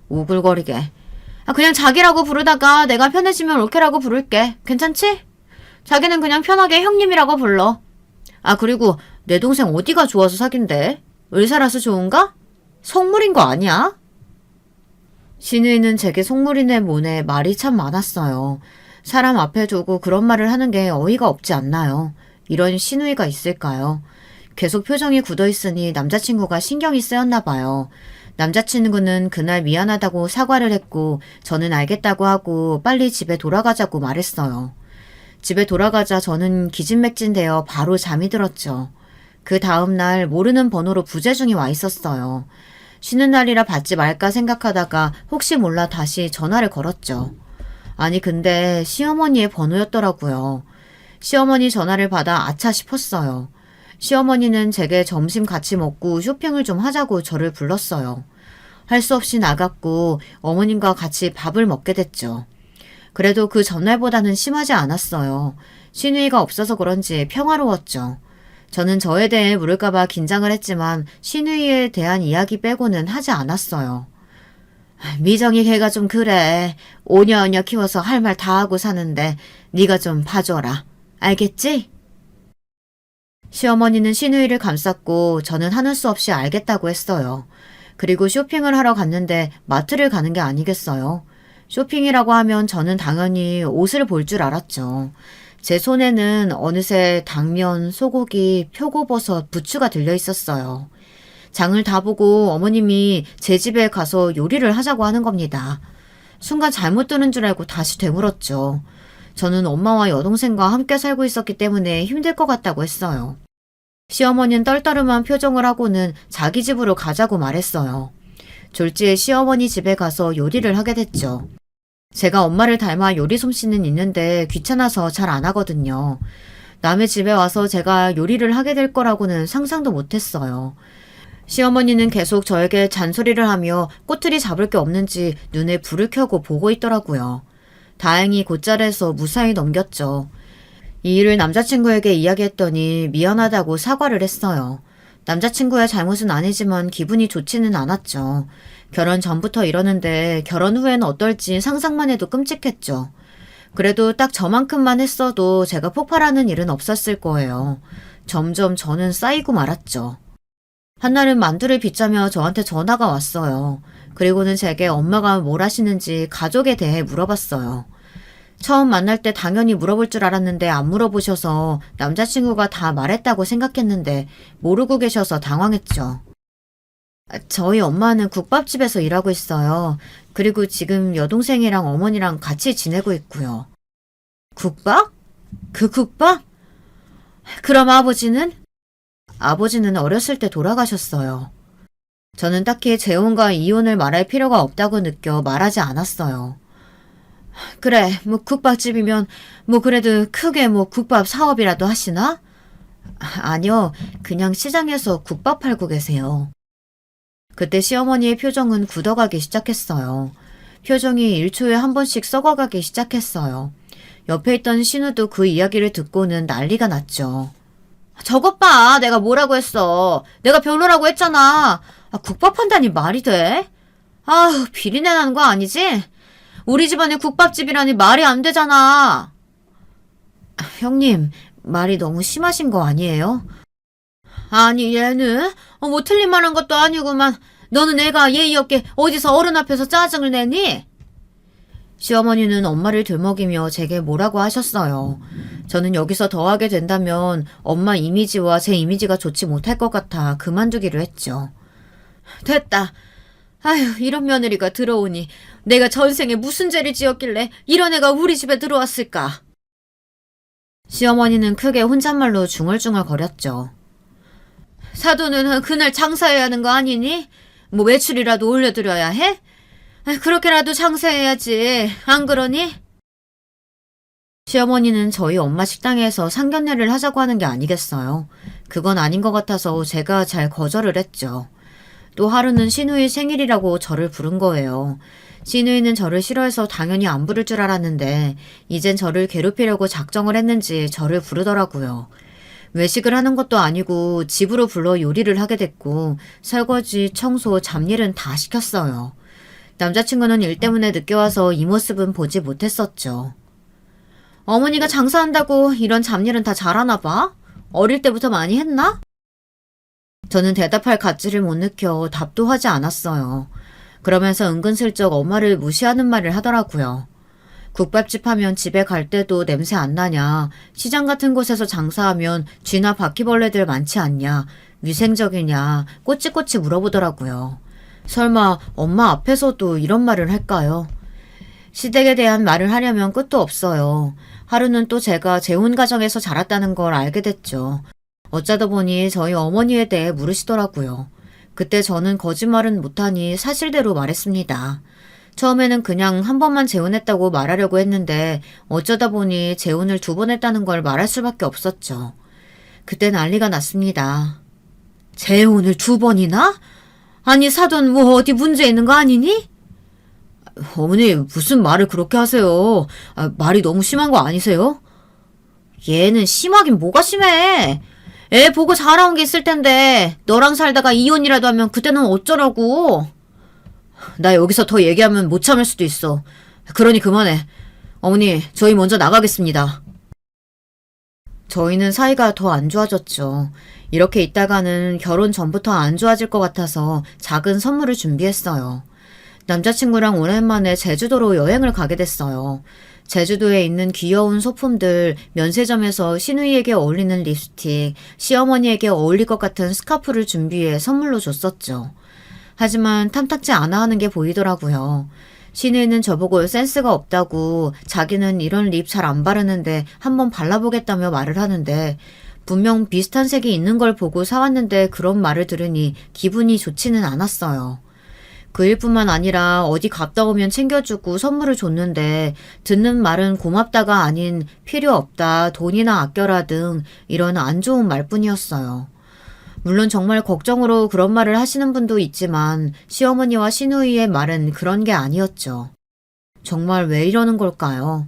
S1: 오글거리게. 그냥 자기라고 부르다가 내가 편해지면 올케라고 부를게. 괜찮지? 자기는 그냥 편하게 형님이라고 불러. 그리고 내 동생 어디가 좋아서 사귄대? 의사라서 좋은가? 속물인 거 아니야? 신우이는 제게 속물이네 뭐네 말이 참 많았어요. 사람 앞에 두고 그런 말을 하는 게 어이가 없지 않나요? 이런 신우이가 있을까요? 계속 표정이 굳어있으니 남자친구가 신경이 쓰였나 봐요. 남자친구는 그날 미안하다고 사과를 했고 저는 알겠다고 하고 빨리 집에 돌아가자고 말했어요. 집에 돌아가자 저는 기진맥진되어 바로 잠이 들었죠. 그 다음날 모르는 번호로 부재중이 와 있었어요. 쉬는 날이라 받지 말까 생각하다가 혹시 몰라 다시 전화를 걸었죠. 아니 근데 시어머니의 번호였더라고요. 시어머니 전화를 받아 아차 싶었어요. 시어머니는 제게 점심 같이 먹고 쇼핑을 좀 하자고 저를 불렀어요. 할 수 없이 나갔고 어머님과 같이 밥을 먹게 됐죠. 그래도 그 전날보다는 심하지 않았어요. 신우이가 없어서 그런지 평화로웠죠. 저는 저에 대해 물을까봐 긴장을 했지만 신우이에 대한 이야기 빼고는 하지 않았어요. 미정이 걔가 좀 그래. 오냐오냐 키워서 할 말 다 하고 사는데 네가 좀 봐줘라. 알겠지? 시어머니는 신우이를 감쌌고 저는 하는 수 없이 알겠다고 했어요. 그리고 쇼핑을 하러 갔는데 마트를 가는 게 아니겠어요. 쇼핑이라고 하면 저는 당연히 옷을 볼 줄 알았죠. 제 손에는 어느새 당면, 소고기, 표고버섯, 부추가 들려 있었어요. 장을 다 보고 어머님이 제 집에 가서 요리를 하자고 하는 겁니다. 순간 잘못 들은 줄 알고 다시 되물었죠. 저는 엄마와 여동생과 함께 살고 있었기 때문에 힘들 것 같다고 했어요. 시어머니는 떨떠름한 표정을 하고는 자기 집으로 가자고 말했어요. 졸지에 시어머니 집에 가서 요리를 하게 됐죠. 제가 엄마를 닮아 요리 솜씨는 있는데 귀찮아서 잘 안 하거든요. 남의 집에 와서 제가 요리를 하게 될 거라고는 상상도 못했어요. 시어머니는 계속 저에게 잔소리를 하며 꼬투리 잡을 게 없는지 눈에 불을 켜고 보고 있더라고요. 다행히 곧잘해서 무사히 넘겼죠. 이 일을 남자친구에게 이야기했더니 미안하다고 사과를 했어요. 남자친구의 잘못은 아니지만 기분이 좋지는 않았죠. 결혼 전부터 이러는데 결혼 후에는 어떨지 상상만 해도 끔찍했죠. 그래도 딱 저만큼만 했어도 제가 폭발하는 일은 없었을 거예요. 점점 저는 쌓이고 말았죠. 한날은 만두를 빚자며 저한테 전화가 왔어요. 그리고는 제게 엄마가 뭘 하시는지 가족에 대해 물어봤어요. 처음 만날 때 당연히 물어볼 줄 알았는데 안 물어보셔서 남자친구가 다 말했다고 생각했는데 모르고 계셔서 당황했죠. 저희 엄마는 국밥집에서 일하고 있어요. 그리고 지금 여동생이랑 어머니랑 같이 지내고 있고요. 국밥? 그 국밥? 그럼 아버지는? 아버지는 어렸을 때 돌아가셨어요. 저는 딱히 재혼과 이혼을 말할 필요가 없다고 느껴 말하지 않았어요. 그래, 국밥집이면 그래도 크게 국밥 사업이라도 하시나? 아니요, 그냥 시장에서 국밥 팔고 계세요. 그때 시어머니의 표정은 굳어가기 시작했어요. 표정이 1초에 한 번씩 썩어가기 시작했어요. 옆에 있던 신우도 그 이야기를 듣고는 난리가 났죠. 저것 봐, 내가 뭐라고 했어. 내가 별로라고 했잖아. 국밥 한다니 말이 돼? 비린내 나는 거 아니지? 우리 집안에 국밥집이라니 말이 안 되잖아. 형님, 말이 너무 심하신 거 아니에요? 아니, 얘는 틀린 말 한 것도 아니구만. 너는 애가 예의 없게 어디서 어른 앞에서 짜증을 내니? 시어머니는 엄마를 들먹이며 제게 뭐라고 하셨어요. 저는 여기서 더 하게 된다면 엄마 이미지와 제 이미지가 좋지 못할 것 같아 그만두기로 했죠. 됐다. 이런 며느리가 들어오니 내가 전생에 무슨 죄를 지었길래 이런 애가 우리 집에 들어왔을까? 시어머니는 크게 혼잣말로 중얼중얼 거렸죠. 사돈은 그날 장사해야 하는 거 아니니? 외출이라도 올려드려야 해? 그렇게라도 장사해야지. 안 그러니? 시어머니는 저희 엄마 식당에서 상견례를 하자고 하는 게 아니겠어요. 그건 아닌 것 같아서 제가 잘 거절을 했죠. 또 하루는 시누이 생일이라고 저를 부른 거예요. 시누이는 저를 싫어해서 당연히 안 부를 줄 알았는데 이젠 저를 괴롭히려고 작정을 했는지 저를 부르더라고요. 외식을 하는 것도 아니고 집으로 불러 요리를 하게 됐고 설거지, 청소, 잡일은 다 시켰어요. 남자친구는 일 때문에 늦게 와서 이 모습은 보지 못했었죠. 어머니가 장사한다고 이런 잡일은 다 잘하나 봐? 어릴 때부터 많이 했나? 저는 대답할 가치를 못 느껴 답도 하지 않았어요. 그러면서 은근슬쩍 엄마를 무시하는 말을 하더라고요. 국밥집 하면 집에 갈 때도 냄새 안 나냐, 시장 같은 곳에서 장사하면 쥐나 바퀴벌레들 많지 않냐, 위생적이냐, 꼬치꼬치 물어보더라고요. 설마 엄마 앞에서도 이런 말을 할까요? 시댁에 대한 말을 하려면 끝도 없어요. 하루는 또 제가 재혼 가정에서 자랐다는 걸 알게 됐죠. 어쩌다 보니 저희 어머니에 대해 물으시더라고요. 그때 저는 거짓말은 못하니 사실대로 말했습니다. 처음에는 그냥 한 번만 재혼했다고 말하려고 했는데 어쩌다 보니 재혼을 2번 했다는 걸 말할 수밖에 없었죠. 그때 난리가 났습니다. 재혼을 2번이나? 아니 사돈 뭐 어디 문제 있는 거 아니니? 어머니 무슨 말을 그렇게 하세요. 말이 너무 심한 거 아니세요? 얘는 심하긴 뭐가 심해. 애 보고 자라온 게 있을 텐데 너랑 살다가 이혼이라도 하면 그때는 어쩌라고. 나 여기서 더 얘기하면 못 참을 수도 있어. 그러니 그만해. 어머니 저희 먼저 나가겠습니다. 저희는 사이가 더 안 좋아졌죠. 이렇게 있다가는 결혼 전부터 안 좋아질 것 같아서 작은 선물을 준비했어요. 남자친구랑 오랜만에 제주도로 여행을 가게 됐어요. 제주도에 있는 귀여운 소품들, 면세점에서 시누이에게 어울리는 립스틱, 시어머니에게 어울릴 것 같은 스카프를 준비해 선물로 줬었죠. 하지만 탐탁지 않아 하는 게 보이더라고요. 시누이는 저보고 센스가 없다고 자기는 이런 립 잘 안 바르는데 한번 발라보겠다며 말을 하는데 분명 비슷한 색이 있는 걸 보고 사왔는데 그런 말을 들으니 기분이 좋지는 않았어요. 그 일뿐만 아니라 어디 갔다 오면 챙겨주고 선물을 줬는데 듣는 말은 고맙다가 아닌 필요 없다, 돈이나 아껴라 등 이런 안 좋은 말뿐이었어요. 물론 정말 걱정으로 그런 말을 하시는 분도 있지만 시어머니와 시누이의 말은 그런 게 아니었죠. 정말 왜 이러는 걸까요?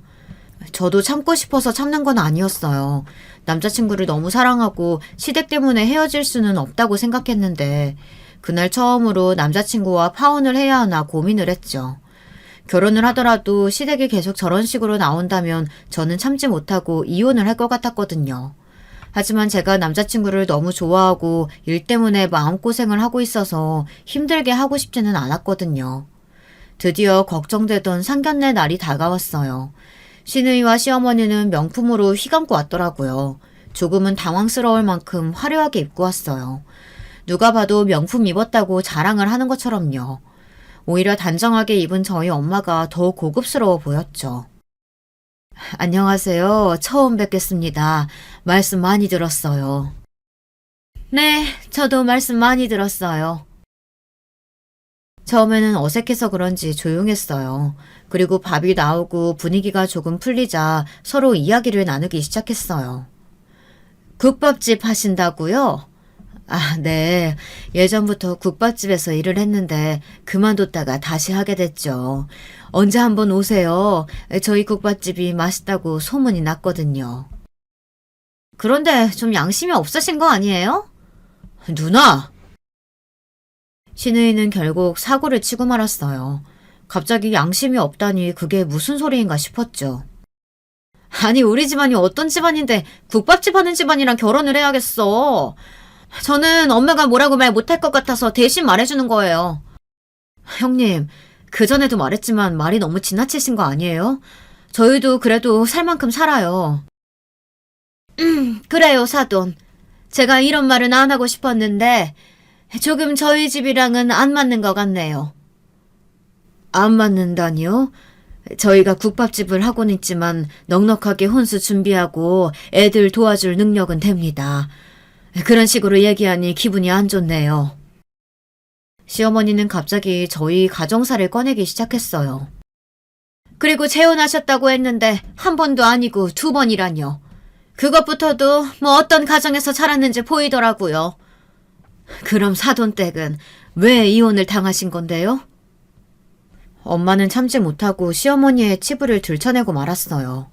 S1: 저도 참고 싶어서 참는 건 아니었어요. 남자친구를 너무 사랑하고 시댁 때문에 헤어질 수는 없다고 생각했는데 그날 처음으로 남자친구와 파혼을 해야 하나 고민을 했죠. 결혼을 하더라도 시댁이 계속 저런 식으로 나온다면 저는 참지 못하고 이혼을 할 것 같았거든요. 하지만 제가 남자친구를 너무 좋아하고 일 때문에 마음고생을 하고 있어서 힘들게 하고 싶지는 않았거든요. 드디어 걱정되던 상견례 날이 다가왔어요. 시누이와 시어머니는 명품으로 휘감고 왔더라고요. 조금은 당황스러울 만큼 화려하게 입고 왔어요. 누가 봐도 명품 입었다고 자랑을 하는 것처럼요. 오히려 단정하게 입은 저희 엄마가 더 고급스러워 보였죠. 안녕하세요. 처음 뵙겠습니다. 말씀 많이 들었어요. 네, 저도 말씀 많이 들었어요. 처음에는 어색해서 그런지 조용했어요. 그리고 밥이 나오고 분위기가 조금 풀리자 서로 이야기를 나누기 시작했어요. 국밥집 하신다고요? 아, 네. 예전부터 국밥집에서 일을 했는데 그만뒀다가 다시 하게 됐죠. 언제 한번 오세요. 저희 국밥집이 맛있다고 소문이 났거든요. 그런데 좀 양심이 없으신 거 아니에요? 누나! 시누이는 결국 사고를 치고 말았어요. 갑자기 양심이 없다니 그게 무슨 소리인가 싶었죠. 아니 우리 집안이 어떤 집안인데 국밥집 하는 집안이랑 결혼을 해야겠어. 저는 엄마가 뭐라고 말 못할 것 같아서 대신 말해주는 거예요. 형님, 그전에도 말했지만 말이 너무 지나치신 거 아니에요? 저희도 그래도 살 만큼 살아요. 그래요, 사돈. 제가 이런 말은 안 하고 싶었는데 조금 저희 집이랑은 안 맞는 것 같네요. 안 맞는다니요? 저희가 국밥집을 하고는 있지만 넉넉하게 혼수 준비하고 애들 도와줄 능력은 됩니다. 그런 식으로 얘기하니 기분이 안 좋네요. 시어머니는 갑자기 저희 가정사를 꺼내기 시작했어요. 그리고 재혼하셨다고 했는데 한 번도 아니고 두 번이라뇨. 그것부터도 뭐 어떤 가정에서 자랐는지 보이더라고요. 그럼 사돈댁은 왜 이혼을 당하신 건데요? 엄마는 참지 못하고 시어머니의 치부를 들춰내고 말았어요.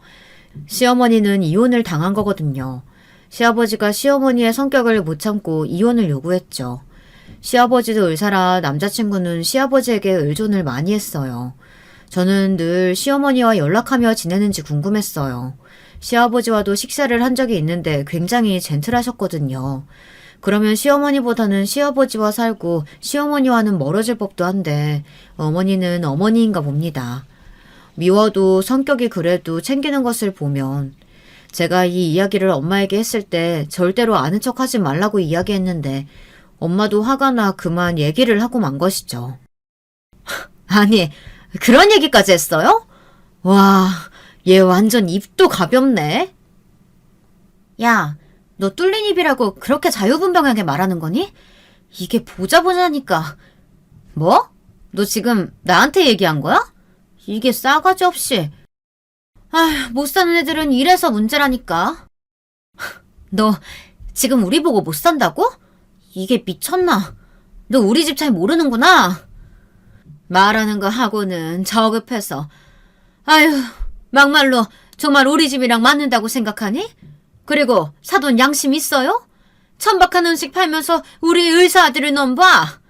S1: 시어머니는 이혼을 당한 거거든요. 시아버지가 시어머니의 성격을 못 참고 이혼을 요구했죠. 시아버지도 의사라 남자친구는 시아버지에게 의존을 많이 했어요. 저는 늘 시어머니와 연락하며 지내는지 궁금했어요. 시아버지와도 식사를 한 적이 있는데 굉장히 젠틀하셨거든요. 그러면 시어머니보다는 시아버지와 살고 시어머니와는 멀어질 법도 한데 어머니는 어머니인가 봅니다. 미워도 성격이 그래도 챙기는 것을 보면 제가 이 이야기를 엄마에게 했을 때 절대로 아는 척하지 말라고 이야기했는데 엄마도 화가 나 그만 얘기를 하고 만 것이죠. 아니, 그런 얘기까지 했어요? 와, 얘 완전 입도 가볍네. 야, 너 뚫린 입이라고 그렇게 자유분방하게 말하는 거니? 이게 보자보자니까. 뭐? 너 지금 나한테 얘기한 거야? 이게 싸가지 없이. 아휴, 못 사는 애들은 이래서 문제라니까. 너 지금 우리 보고 못 산다고? 이게 미쳤나? 너 우리 집 잘 모르는구나. 말하는 거 하고는 저급해서. 아휴, 막말로 정말 우리 집이랑 맞는다고 생각하니? 그리고 사돈 양심 있어요? 천박한 음식 팔면서 우리 의사 아들을 넘봐.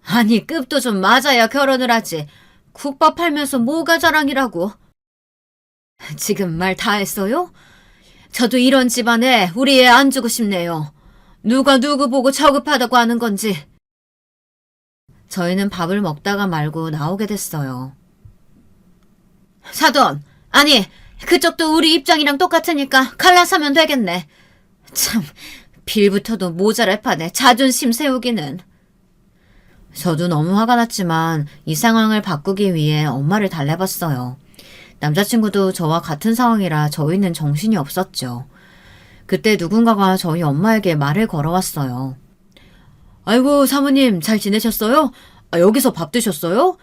S1: 아니, 급도 좀 맞아야 결혼을 하지. 국밥 팔면서 뭐가 자랑이라고. 지금 말 다 했어요? 저도 이런 집안에 우리 애 안 주고 싶네요. 누가 누구 보고 저급하다고 하는 건지. 저희는 밥을 먹다가 말고 나오게 됐어요. 사돈, 아니, 그쪽도 우리 입장이랑 똑같으니까 갈라서면 되겠네. 참, 빌부터도 모자랄 판에 자존심 세우기는. 저도 너무 화가 났지만 이 상황을 바꾸기 위해 엄마를 달래봤어요. 남자친구도 저와 같은 상황이라 저희는 정신이 없었죠. 그때 누군가가 저희 엄마에게 말을 걸어왔어요. 아이고, 사모님 잘 지내셨어요? 여기서 밥 드셨어요?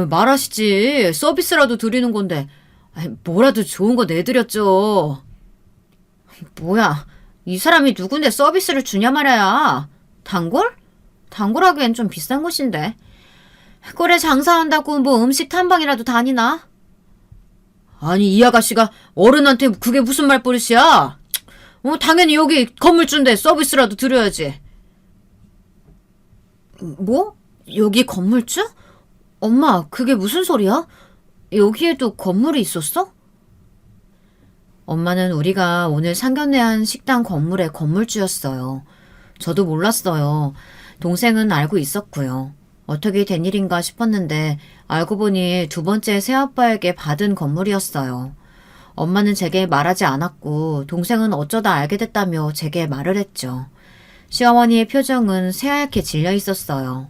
S1: 말하시지. 서비스라도 드리는 건데. 뭐라도 좋은 거 내드렸죠. 뭐야, 이 사람이 누군데 서비스를 주냐 말이야. 단골? 단골하기엔 좀 비싼 곳인데. 꼴에 장사한다고 뭐 음식 탐방이라도 다니나? 아니, 이 아가씨가 어른한테 그게 무슨 말버릇이야? 당연히 여기 건물주인데 서비스라도 드려야지. 뭐? 여기 건물주? 엄마, 그게 무슨 소리야? 여기에도 건물이 있었어? 엄마는 우리가 오늘 상견례한 식당 건물의 건물주였어요. 저도 몰랐어요. 동생은 알고 있었고요. 어떻게 된 일인가 싶었는데 알고 보니 두 번째 새아빠에게 받은 건물이었어요. 엄마는 제게 말하지 않았고 동생은 어쩌다 알게 됐다며 제게 말을 했죠. 시어머니의 표정은 새하얗게 질려 있었어요.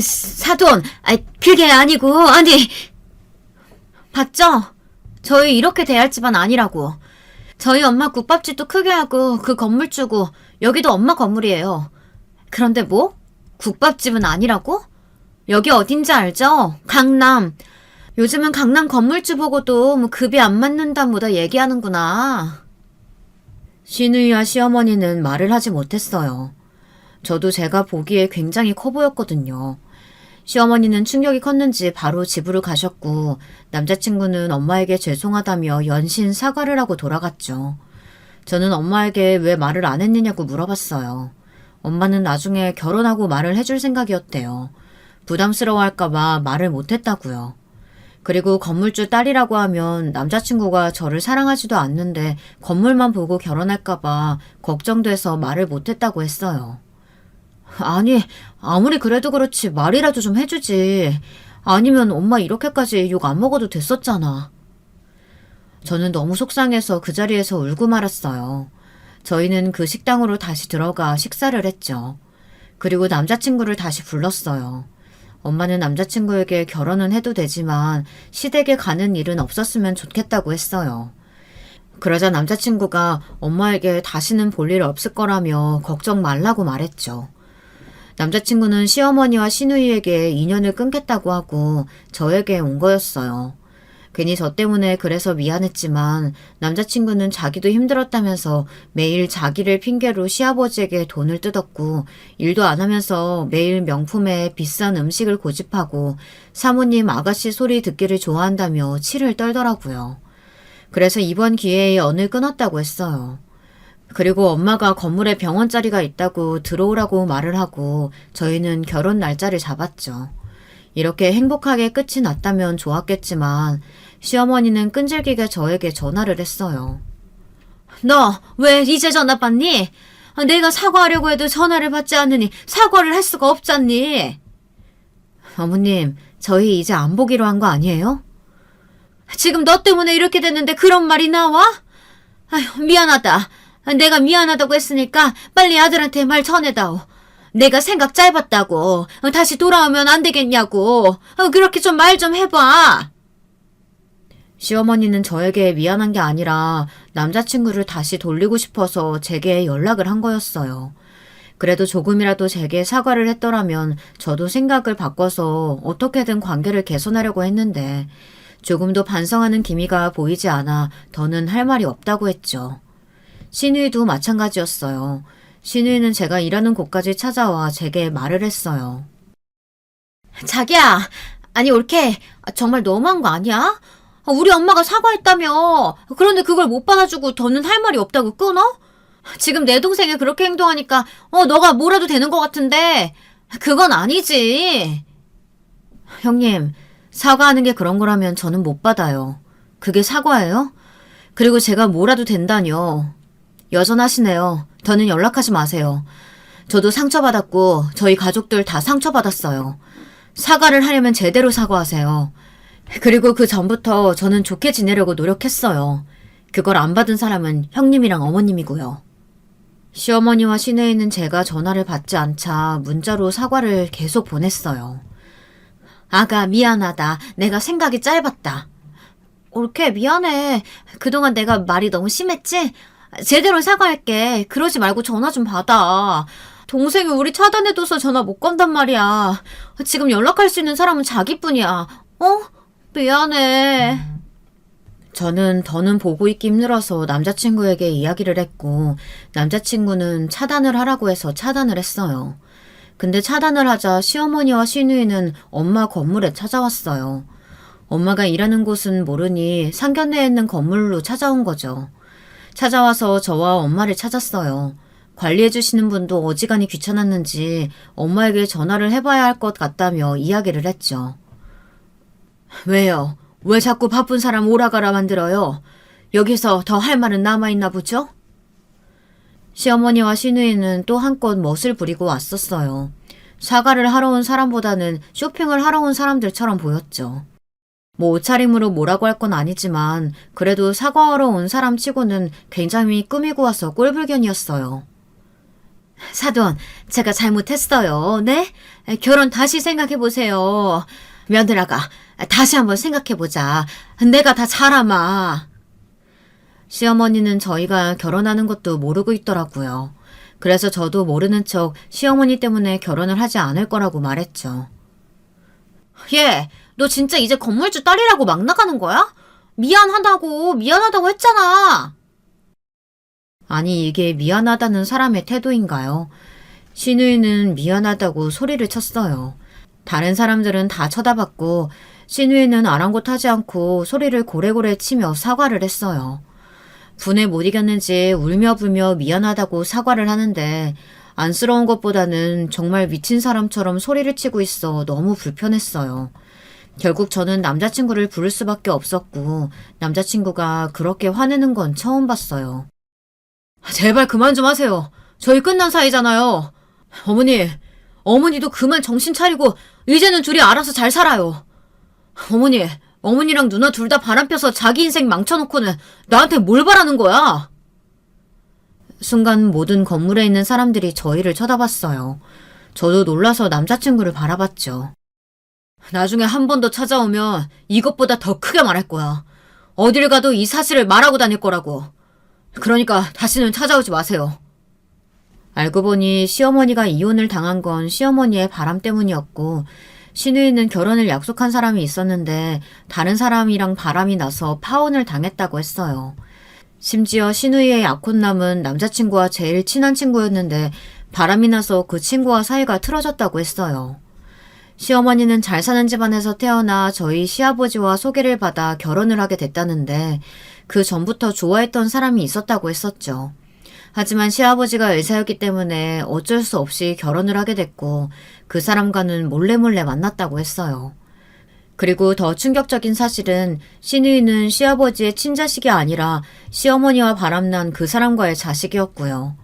S1: 사돈, 그게 아니고, 아니. 봤죠? 저희 이렇게 대할 집안 아니라고. 저희 엄마 국밥집도 크게 하고 그 건물 주고 여기도 엄마 건물이에요. 그런데 뭐? 국밥집은 아니라고? 여기 어딘지 알죠? 강남. 요즘은 강남 건물주 보고도 뭐 급이 안 맞는다 뭐다 얘기하는구나. 시누이와 시어머니는 말을 하지 못했어요. 저도 제가 보기에 굉장히 커 보였거든요. 시어머니는 충격이 컸는지 바로 집으로 가셨고 남자친구는 엄마에게 죄송하다며 연신 사과를 하고 돌아갔죠. 저는 엄마에게 왜 말을 안 했느냐고 물어봤어요. 엄마는 나중에 결혼하고 말을 해줄 생각이었대요. 부담스러워할까봐 말을 못했다고요. 그리고 건물주 딸이라고 하면 남자친구가 저를 사랑하지도 않는데 건물만 보고 결혼할까봐 걱정돼서 말을 못했다고 했어요. 아니, 아무리 그래도 그렇지 말이라도 좀 해주지. 아니면 엄마 이렇게까지 욕 안 먹어도 됐었잖아. 저는 너무 속상해서 그 자리에서 울고 말았어요. 저희는 그 식당으로 다시 들어가 식사를 했죠. 그리고 남자친구를 다시 불렀어요. 엄마는 남자친구에게 결혼은 해도 되지만 시댁에 가는 일은 없었으면 좋겠다고 했어요. 그러자 남자친구가 엄마에게 다시는 볼 일 없을 거라며 걱정 말라고 말했죠. 남자친구는 시어머니와 시누이에게 인연을 끊겠다고 하고 저에게 온 거였어요. 괜히 저 때문에 그래서 미안했지만 남자친구는 자기도 힘들었다면서 매일 자기를 핑계로 시아버지에게 돈을 뜯었고 일도 안 하면서 매일 명품에 비싼 음식을 고집하고 사모님 아가씨 소리 듣기를 좋아한다며 치를 떨더라고요. 그래서 이번 기회에 연을 끊었다고 했어요. 그리고 엄마가 건물에 병원 자리가 있다고 들어오라고 말을 하고 저희는 결혼 날짜를 잡았죠. 이렇게 행복하게 끝이 났다면 좋았겠지만 시어머니는 끈질기게 저에게 전화를 했어요. 너 왜 이제 전화 받니? 내가 사과하려고 해도 전화를 받지 않으니 사과를 할 수가 없잖니? 어머님, 저희 이제 안 보기로 한 거 아니에요? 지금 너 때문에 이렇게 됐는데 그런 말이 나와? 아휴, 미안하다. 내가 미안하다고 했으니까 빨리 아들한테 말 전해다오. 내가 생각 짧았다고. 다시 돌아오면 안 되겠냐고. 그렇게 좀 말 좀 해봐. 시어머니는 저에게 미안한 게 아니라 남자친구를 다시 돌리고 싶어서 제게 연락을 한 거였어요. 그래도 조금이라도 제게 사과를 했더라면 저도 생각을 바꿔서 어떻게든 관계를 개선하려고 했는데 조금도 반성하는 기미가 보이지 않아 더는 할 말이 없다고 했죠. 시누이도 마찬가지였어요. 시누이는 제가 일하는 곳까지 찾아와 제게 말을 했어요. 자기야, 아니 올케, 정말 너무한 거 아니야? 우리 엄마가 사과했다며. 그런데 그걸 못 받아주고 더는 할 말이 없다고 끊어? 지금 내 동생이 그렇게 행동하니까 너가 뭐라도 되는 것 같은데 그건 아니지. 형님, 사과하는 게 그런 거라면 저는 못 받아요. 그게 사과예요? 그리고 제가 뭐라도 된다뇨. 여전하시네요. 더는 연락하지 마세요. 저도 상처받았고 저희 가족들 다 상처받았어요. 사과를 하려면 제대로 사과하세요. 그리고 그 전부터 저는 좋게 지내려고 노력했어요. 그걸 안 받은 사람은 형님이랑 어머님이고요. 시어머니와 시누이는 제가 전화를 받지 않자 문자로 사과를 계속 보냈어요. 아가 미안하다. 내가 생각이 짧았다. 올케 미안해. 그동안 내가 말이 너무 심했지? 제대로 사과할게. 그러지 말고 전화 좀 받아. 동생이 우리 차단해둬서 전화 못 건단 말이야. 지금 연락할 수 있는 사람은 자기뿐이야. 미안해. 저는 더는 보고 있기 힘들어서 남자친구에게 이야기를 했고 남자친구는 차단을 하라고 해서 차단을 했어요. 근데 차단을 하자 시어머니와 시누이는 엄마 건물에 찾아왔어요. 엄마가 일하는 곳은 모르니 상견례에 있는 건물로 찾아온 거죠. 찾아와서 저와 엄마를 찾았어요. 관리해주시는 분도 어지간히 귀찮았는지 엄마에게 전화를 해봐야 할 것 같다며 이야기를 했죠. 왜요? 왜 자꾸 바쁜 사람 오라가라 만들어요? 여기서 더 할 말은 남아있나 보죠? 시어머니와 시누이는 또 한껏 멋을 부리고 왔었어요. 사과를 하러 온 사람보다는 쇼핑을 하러 온 사람들처럼 보였죠. 뭐 옷차림으로 뭐라고 할 건 아니지만 그래도 사과하러 온 사람 치고는 굉장히 꾸미고 와서 꼴불견이었어요. 사돈, 제가 잘못했어요. 네? 결혼 다시 생각해보세요. 며느라가 다시 한번 생각해보자. 내가 다 잘아마. 시어머니는 저희가 결혼하는 것도 모르고 있더라고요. 그래서 저도 모르는 척 시어머니 때문에 결혼을 하지 않을 거라고 말했죠. 얘, 너 진짜 이제 건물주 딸이라고 막 나가는 거야? 미안하다고 했잖아. 아니, 이게 미안하다는 사람의 태도인가요? 시누이는 미안하다고 소리를 쳤어요. 다른 사람들은 다 쳐다봤고 시누이는 아랑곳하지 않고 소리를 고래고래 치며 사과를 했어요. 분에 못 이겼는지 울며불며 미안하다고 사과를 하는데 안쓰러운 것보다는 정말 미친 사람처럼 소리를 치고 있어 너무 불편했어요. 결국 저는 남자친구를 부를 수밖에 없었고 남자친구가 그렇게 화내는 건 처음 봤어요. 제발 그만 좀 하세요. 저희 끝난 사이잖아요. 어머니도 그만 정신 차리고 이제는 둘이 알아서 잘 살아요. 어머니랑 누나 둘 다 바람 펴서 자기 인생 망쳐놓고는 나한테 뭘 바라는 거야? 순간 모든 건물에 있는 사람들이 저희를 쳐다봤어요. 저도 놀라서 남자친구를 바라봤죠. 나중에 한 번 더 찾아오면 이것보다 더 크게 말할 거야. 어딜 가도 이 사실을 말하고 다닐 거라고. 그러니까 다시는 찾아오지 마세요. 알고 보니 시어머니가 이혼을 당한 건 시어머니의 바람 때문이었고, 신우이는 결혼을 약속한 사람이 있었는데 다른 사람이랑 바람이 나서 파혼을 당했다고 했어요. 심지어 신우이의 약혼남은 남자친구와 제일 친한 친구였는데 바람이 나서 그 친구와 사이가 틀어졌다고 했어요. 시어머니는 잘 사는 집안에서 태어나 저희 시아버지와 소개를 받아 결혼을 하게 됐다는데 그 전부터 좋아했던 사람이 있었다고 했었죠. 하지만 시아버지가 의사였기 때문에 어쩔 수 없이 결혼을 하게 됐고 그 사람과는 몰래 만났다고 했어요. 그리고 더 충격적인 사실은 신우이는 시아버지의 친자식이 아니라 시어머니와 바람난 그 사람과의 자식이었고요.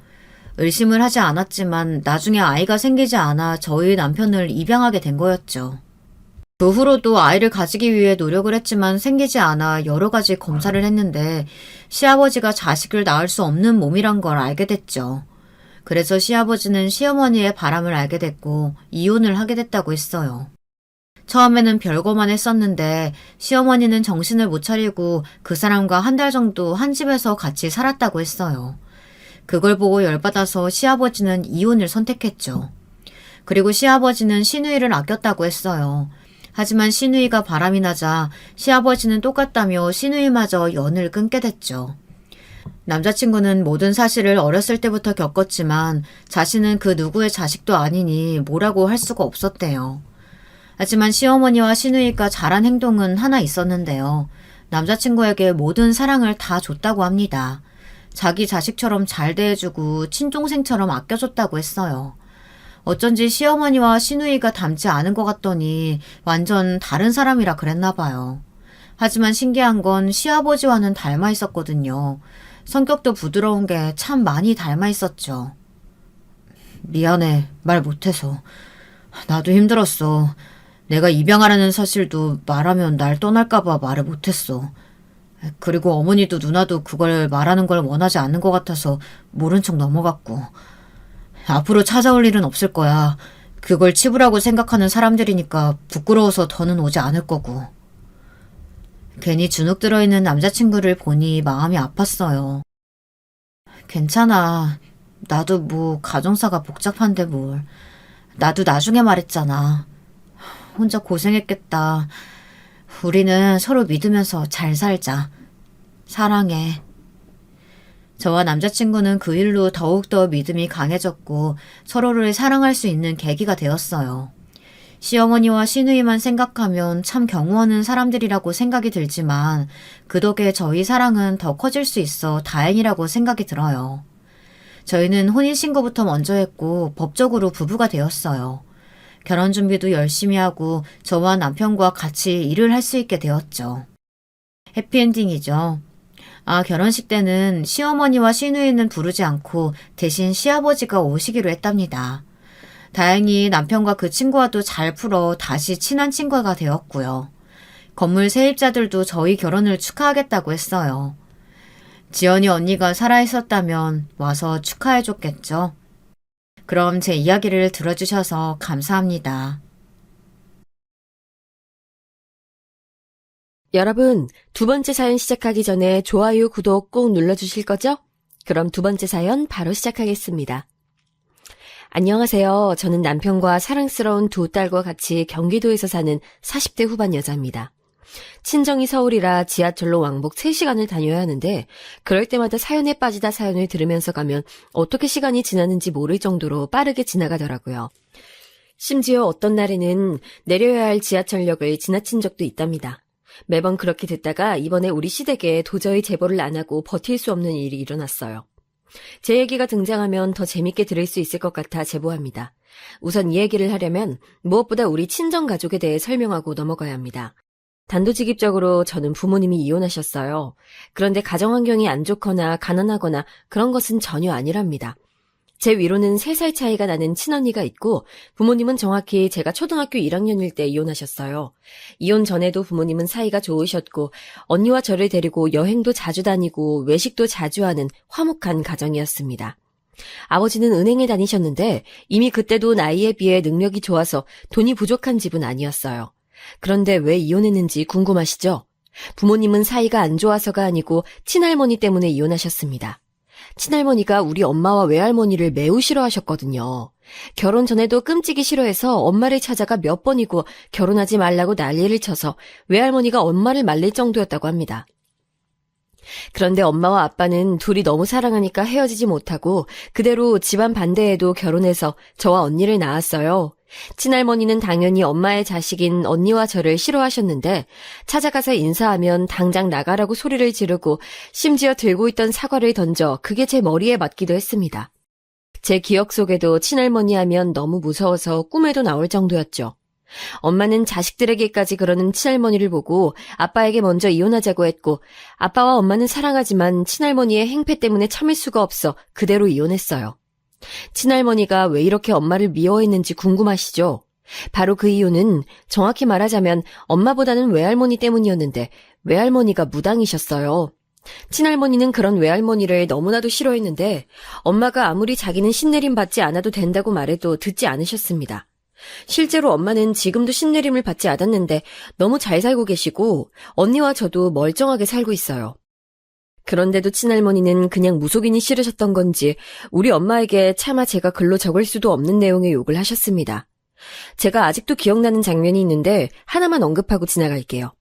S1: 의심을 하지 않았지만 나중에 아이가 생기지 않아 저희 남편을 입양하게 된 거였죠. 그 후로도 아이를 가지기 위해 노력을 했지만 생기지 않아 여러 가지 검사를 했는데 시아버지가 자식을 낳을 수 없는 몸이란 걸 알게 됐죠. 그래서 시아버지는 시어머니의 바람을 알게 됐고 이혼을 하게 됐다고 했어요. 처음에는 별거만 했었는데 시어머니는 정신을 못 차리고 그 사람과 한 달 정도 한 집에서 같이 살았다고 했어요. 그걸 보고 열받아서 시아버지는 이혼을 선택했죠. 그리고 시아버지는 신우이를 아꼈다고 했어요. 하지만 신우이가 바람이 나자 시아버지는 똑같다며 신우이마저 연을 끊게 됐죠. 남자친구는 모든 사실을 어렸을 때부터 겪었지만 자신은 그 누구의 자식도 아니니 뭐라고 할 수가 없었대요. 하지만 시어머니와 신우이가 잘한 행동은 하나 있었는데요. 남자친구에게 모든 사랑을 다 줬다고 합니다. 자기 자식처럼 잘 대해주고 친동생처럼 아껴줬다고 했어요. 어쩐지 시어머니와 신우이가 닮지 않은 것 같더니 완전 다른 사람이라 그랬나 봐요. 하지만 신기한 건 시아버지와는 닮아 있었거든요. 성격도 부드러운 게 참 많이 닮아 있었죠. 미안해, 말 못해서. 나도 힘들었어. 내가 입양하라는 사실도 말하면 날 떠날까봐 말을 못했어. 그리고 어머니도 누나도 그걸 말하는 걸 원하지 않는 것 같아서 모른 척 넘어갔고. 앞으로 찾아올 일은 없을 거야. 그걸 치부라고 생각하는 사람들이니까 부끄러워서 더는 오지 않을 거고. 괜히 주눅 들어있는 남자친구를 보니 마음이 아팠어요. 괜찮아. 나도 뭐 가정사가 복잡한데 뭘. 나도 나중에 말했잖아. 혼자 고생했겠다. 우리는 서로 믿으면서 잘 살자. 사랑해. 저와 남자친구는 그 일로 더욱더 믿음이 강해졌고 서로를 사랑할 수 있는 계기가 되었어요. 시어머니와 시누이만 생각하면 참 경우 없는 사람들이라고 생각이 들지만 그 덕에 저희 사랑은 더 커질 수 있어 다행이라고 생각이 들어요. 저희는 혼인신고부터 먼저 했고 법적으로 부부가 되었어요. 결혼 준비도 열심히 하고 저와 남편과 같이 일을 할 수 있게 되었죠. 해피엔딩이죠. 결혼식 때는 시어머니와 시누이는 부르지 않고 대신 시아버지가 오시기로 했답니다. 다행히 남편과 그 친구와도 잘 풀어 다시 친한 친구가 되었고요. 건물 세입자들도 저희 결혼을 축하하겠다고 했어요. 지연이 언니가 살아있었다면 와서 축하해줬겠죠. 그럼 제 이야기를 들어주셔서 감사합니다.
S3: 여러분, 두 번째 사연 시작하기 전에 좋아요, 구독 꼭 눌러주실 거죠? 그럼 두 번째 사연 바로 시작하겠습니다. 안녕하세요. 저는 남편과 사랑스러운 두 딸과 같이 경기도에서 사는 40대 후반 여자입니다. 친정이 서울이라 지하철로 왕복 3시간을 다녀야 하는데 그럴 때마다 사연에 빠지다 사연을 들으면서 가면 어떻게 시간이 지났는지 모를 정도로 빠르게 지나가더라고요. 심지어 어떤 날에는 내려야 할 지하철역을 지나친 적도 있답니다. 매번 그렇게 됐다가 이번에 우리 시댁에 도저히 제보를 안 하고 버틸 수 없는 일이 일어났어요. 제 얘기가 등장하면 더 재밌게 들을 수 있을 것 같아 제보합니다. 우선 이 얘기를 하려면 무엇보다 우리 친정 가족에 대해 설명하고 넘어가야 합니다. 단도직입적으로 저는 부모님이 이혼하셨어요. 그런데 가정환경이 안 좋거나 가난하거나 그런 것은 전혀 아니랍니다. 제 위로는 3살 차이가 나는 친언니가 있고 부모님은 정확히 제가 초등학교 1학년일 때 이혼하셨어요. 이혼 전에도 부모님은 사이가 좋으셨고 언니와 저를 데리고 여행도 자주 다니고 외식도 자주 하는 화목한 가정이었습니다. 아버지는 은행에 다니셨는데 이미 그때도 나이에 비해 능력이 좋아서 돈이 부족한 집은 아니었어요. 그런데 왜 이혼했는지 궁금하시죠? 부모님은 사이가 안 좋아서가 아니고 친할머니 때문에 이혼하셨습니다. 친할머니가 우리 엄마와 외할머니를 매우 싫어하셨거든요. 결혼 전에도 끔찍이 싫어해서 엄마를 찾아가 몇 번이고 결혼하지 말라고 난리를 쳐서 외할머니가 엄마를 말릴 정도였다고 합니다. 그런데 엄마와 아빠는 둘이 너무 사랑하니까 헤어지지 못하고 그대로 집안 반대에도 결혼해서 저와 언니를 낳았어요. 친할머니는 당연히 엄마의 자식인 언니와 저를 싫어하셨는데 찾아가서 인사하면 당장 나가라고 소리를 지르고 심지어 들고 있던 사과를 던져 그게 제 머리에 맞기도 했습니다. 제 기억 속에도 친할머니 하면 너무 무서워서 꿈에도 나올 정도였죠. 엄마는 자식들에게까지 그러는 친할머니를 보고 아빠에게 먼저 이혼하자고 했고 아빠와 엄마는 사랑하지만 친할머니의 행패 때문에 참을 수가 없어 그대로 이혼했어요. 친할머니가 왜 이렇게 엄마를 미워했는지 궁금하시죠? 바로 그 이유는 정확히 말하자면 엄마보다는 외할머니 때문이었는데 외할머니가 무당이셨어요. 친할머니는 그런 외할머니를 너무나도 싫어했는데 엄마가 아무리 자기는 신내림 받지 않아도 된다고 말해도 듣지 않으셨습니다. 실제로 엄마는 지금도 신내림을 받지 않았는데 너무 잘 살고 계시고 언니와 저도 멀쩡하게 살고 있어요. 그런데도 친할머니는 그냥 무속인이 싫으셨던 건지 우리 엄마에게 차마 제가 글로 적을 수도 없는 내용의 욕을 하셨습니다. 제가 아직도 기억나는 장면이 있는데 하나만 언급하고 지나갈게요.